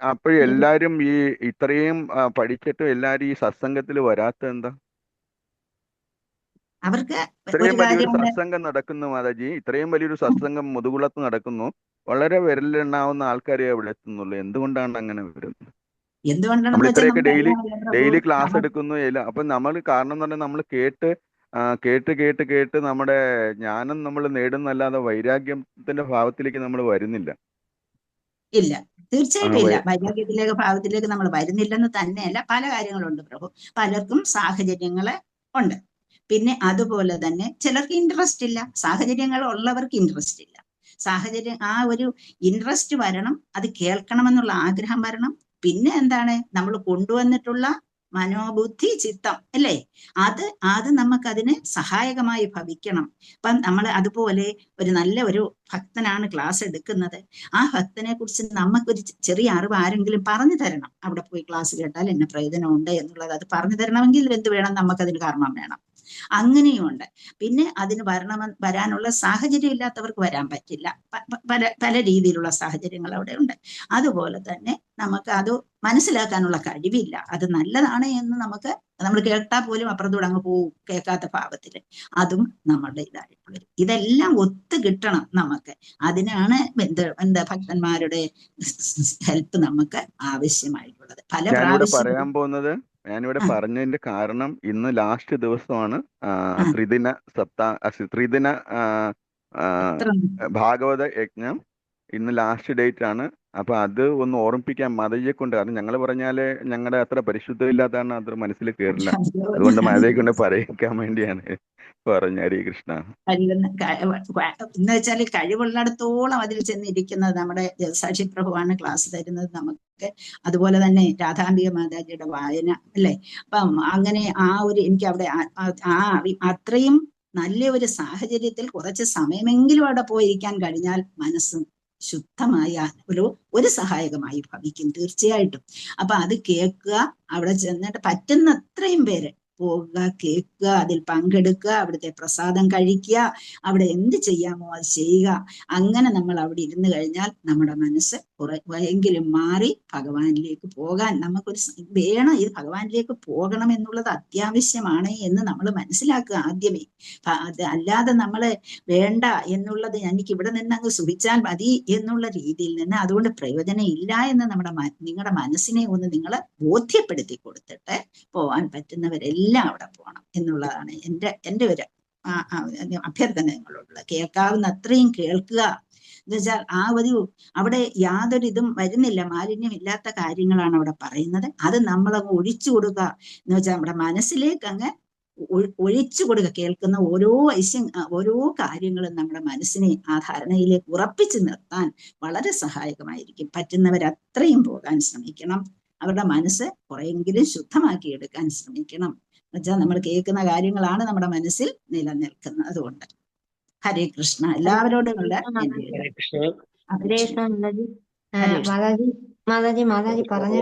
അപ്പോഴെല്ലാരും ഈ ഇത്രയും പഠിച്ചിട്ടും എല്ലാരും ഈ സത്സംഗത്തിൽ വരാത്ത എന്താ? അവർക്ക് ഇത്രയും വലിയൊരു സത്സംഗം നടക്കുന്നു മാതാജി, ഇത്രയും വലിയൊരു സത്സംഗം മുതുകുളത്ത് നടക്കുന്നു, വളരെ വിരലിലെണ്ണാവുന്ന ആൾക്കാരെ അവിടെ എത്തുന്നുള്ളൂ. എന്തുകൊണ്ടാണ് അങ്ങനെ വരുന്നത്? നമ്മൾ ഇത്രയൊക്കെ ഡെയിലി ക്ലാസ് എടുക്കുന്നു. അപ്പൊ നമ്മൾ കാരണം എന്ന് പറഞ്ഞാൽ നമ്മൾ കേട്ട് നമ്മുടെ ജ്ഞാനം നമ്മൾ നേടുന്നല്ലാതെ വൈരാഗ്യത്തിന്റെ ഭാവത്തിലേക്ക് നമ്മൾ വരുന്നില്ല. ഇല്ല, തീർച്ചയായിട്ടും ഇല്ല. വൈരാഗ്യത്തിലേക്ക് ഭാവത്തിലേക്ക് നമ്മൾ വരുന്നില്ലെന്ന് തന്നെയല്ല, പല കാര്യങ്ങളുണ്ട് പ്രഭു. പലർക്കും സാഹചര്യങ്ങള് ഉണ്ട്. പിന്നെ അതുപോലെ തന്നെ ചിലർക്ക് ഇൻട്രസ്റ്റ് ഇല്ല. സാഹചര്യങ്ങൾ ഉള്ളവർക്ക് ഇൻട്രസ്റ്റ് ഇല്ല. ആ ഒരു ഇൻട്രസ്റ്റ് വരണം, അത് കേൾക്കണമെന്നുള്ള ആഗ്രഹം വരണം. പിന്നെ എന്താണ്, നമ്മൾ കൊണ്ടുവന്നിട്ടുള്ള മനോബുദ്ധി ചിത്തം അല്ലേ, അത് നമുക്കതിന് സഹായകമായി ഭവിക്കണം. അപ്പം നമ്മൾ അതുപോലെ ഒരു നല്ല ഒരു ഭക്തനാണ് ക്ലാസ് എടുക്കുന്നത്, ആ ഭക്തനെ കുറിച്ച് നമുക്കൊരു ചെറിയ അറിവ് ആരെങ്കിലും പറഞ്ഞു തരണം. അവിടെ പോയി ക്ലാസ് കേട്ടാൽ എന്നെ പ്രയോജനമുണ്ട് എന്നുള്ളത് അത് പറഞ്ഞു തരണമെങ്കിൽ എന്ത് വേണം, നമുക്കതിന് കർമ്മം വേണം. അങ്ങനെയുണ്ട്. പിന്നെ അതിന് വരാനുള്ള സാഹചര്യം ഇല്ലാത്തവർക്ക് വരാൻ പറ്റില്ല. പല രീതിയിലുള്ള സാഹചര്യങ്ങൾ അവിടെ ഉണ്ട്. അതുപോലെ തന്നെ നമുക്ക് അത് മനസ്സിലാക്കാനുള്ള കഴിവില്ല. അത് നല്ലതാണ് എന്ന് നമ്മൾ കേട്ടാൽ പോലും അപ്പുറത്തൂടെ അങ്ങ് പോവും, കേൾക്കാത്ത ഭാവത്തില്. അതും നമ്മളുടെ ഇതായിട്ടുള്ളത്. ഇതെല്ലാം ഒത്തു കിട്ടണം നമുക്ക്. അതിനാണ് എന്താ ഭക്തന്മാരുടെ ഹെൽപ്പ് നമുക്ക് ആവശ്യമായിട്ടുള്ളത്. പല പ്രാവശ്യം ഞാനിവിടെ പറഞ്ഞതിന്റെ കാരണം ഇന്ന് ലാസ്റ്റ് ദിവസമാണ് ത്രിദിന ഭാഗവത യജ്ഞം. ഇന്ന് ലാസ്റ്റ് ഡേറ്റ് ആണ്. അപ്പൊ അത് ഒന്ന് ഓർമ്മിപ്പിക്കാൻ മതയെ കൊണ്ട്, കാരണം ഞങ്ങൾ പറഞ്ഞാല് ഞങ്ങളുടെ അത്ര പരിശുദ്ധമില്ലാത്തതാണ്, അത് മനസ്സിൽ കയറില്ല. അതുകൊണ്ട് മതയെ കൊണ്ട് പറയിക്കാൻ വേണ്ടിയാണ് പറഞ്ഞ. ഹരേ കൃഷ്ണ. എന്ന് വെച്ചാൽ കഴിവുള്ളിടത്തോളം അതിൽ ചെന്നിരിക്കുന്നത് നമ്മുടെ സാക്ഷി പ്രഭുവാണ് ക്ലാസ് തരുന്നത് നമുക്ക്. അതുപോലെ തന്നെ രാധാംബിക മാതാജിയുടെ വായന അല്ലേ. അപ്പം അങ്ങനെ എനിക്ക് അവിടെ അത്രയും നല്ല ഒരു സാഹചര്യത്തിൽ കുറച്ച് സമയമെങ്കിലും അവിടെ പോയിരിക്കാൻ കഴിഞ്ഞാൽ മനസ്സും ശുദ്ധമായ ഒരു സഹായകമായി ഭവിക്കും തീർച്ചയായിട്ടും. അപ്പൊ അത് കേൾക്കുക, അവിടെ ചെന്നിട്ട് പറ്റുന്ന അത്രയും പേര് പോകുക, കേൾക്കുക, അതിൽ പങ്കെടുക്കുക, അവിടുത്തെ പ്രസാദം കഴിക്കുക, അവിടെ എന്ത് ചെയ്യാമോ അത് ചെയ്യുക. അങ്ങനെ നമ്മൾ അവിടെ ഇരുന്ന് കഴിഞ്ഞാൽ നമ്മുടെ മനസ്സ് കുറെയെങ്കിലും മാറി ഭഗവാനിലേക്ക് പോകാൻ നമുക്കൊരു വേണം. ഇത് ഭഗവാനിലേക്ക് പോകണം എന്നുള്ളത് അത്യാവശ്യമാണ് എന്ന് നമ്മൾ മനസ്സിലാക്കുക ആദ്യമേ. അല്ലാതെ നമ്മള് വേണ്ട എന്നുള്ളത്, എനിക്ക് ഇവിടെ നിന്ന് അങ്ങ് സുഖിച്ചാൽ മതി എന്നുള്ള രീതിയിൽ നിന്ന് അതുകൊണ്ട് പ്രയോജനം ഇല്ല എന്ന് നിങ്ങളുടെ മനസ്സിനെ ഒന്ന് നിങ്ങൾ ബോധ്യപ്പെടുത്തി കൊടുത്തിട്ട് പോവാൻ പറ്റുന്നവരെല്ലാം അവിടെ പോകണം എന്നുള്ളതാണ് എൻ്റെ ഒരു അഭ്യർത്ഥന നിങ്ങളോടുള്ളത്. കേൾക്കാവുന്ന അത്രയും കേൾക്കുക. എന്നുവെച്ചാൽ അവിടെ യാതൊരു ഇതും വരുന്നില്ല, മാലിന്യമില്ലാത്ത കാര്യങ്ങളാണ് അവിടെ പറയുന്നത്. അത് നമ്മളങ്ങ് ഒഴിച്ചു കൊടുക്കുക. എന്ന് വെച്ചാൽ നമ്മുടെ മനസ്സിലേക്ക് അങ്ങ് ഒഴിച്ചു കൊടുക്കുക. കേൾക്കുന്ന ഓരോ കാര്യങ്ങളും നമ്മുടെ മനസ്സിനെ ആ ധാരണയിലേക്ക് ഉറപ്പിച്ചു നിർത്താൻ വളരെ സഹായകമായിരിക്കും. പറ്റുന്നവരത്രയും പോകാൻ ശ്രമിക്കണം. അവരുടെ മനസ്സ് കുറെയെങ്കിലും ശുദ്ധമാക്കി എടുക്കാൻ ശ്രമിക്കണം. എന്നുവെച്ചാൽ നമ്മൾ കേൾക്കുന്ന കാര്യങ്ങളാണ് നമ്മുടെ മനസ്സിൽ നിലനിൽക്കുന്നത്. അതുകൊണ്ട് ഹരേ കൃഷ്ണ. എല്ലാവരോടുമുള്ള മാതാജി പറഞ്ഞ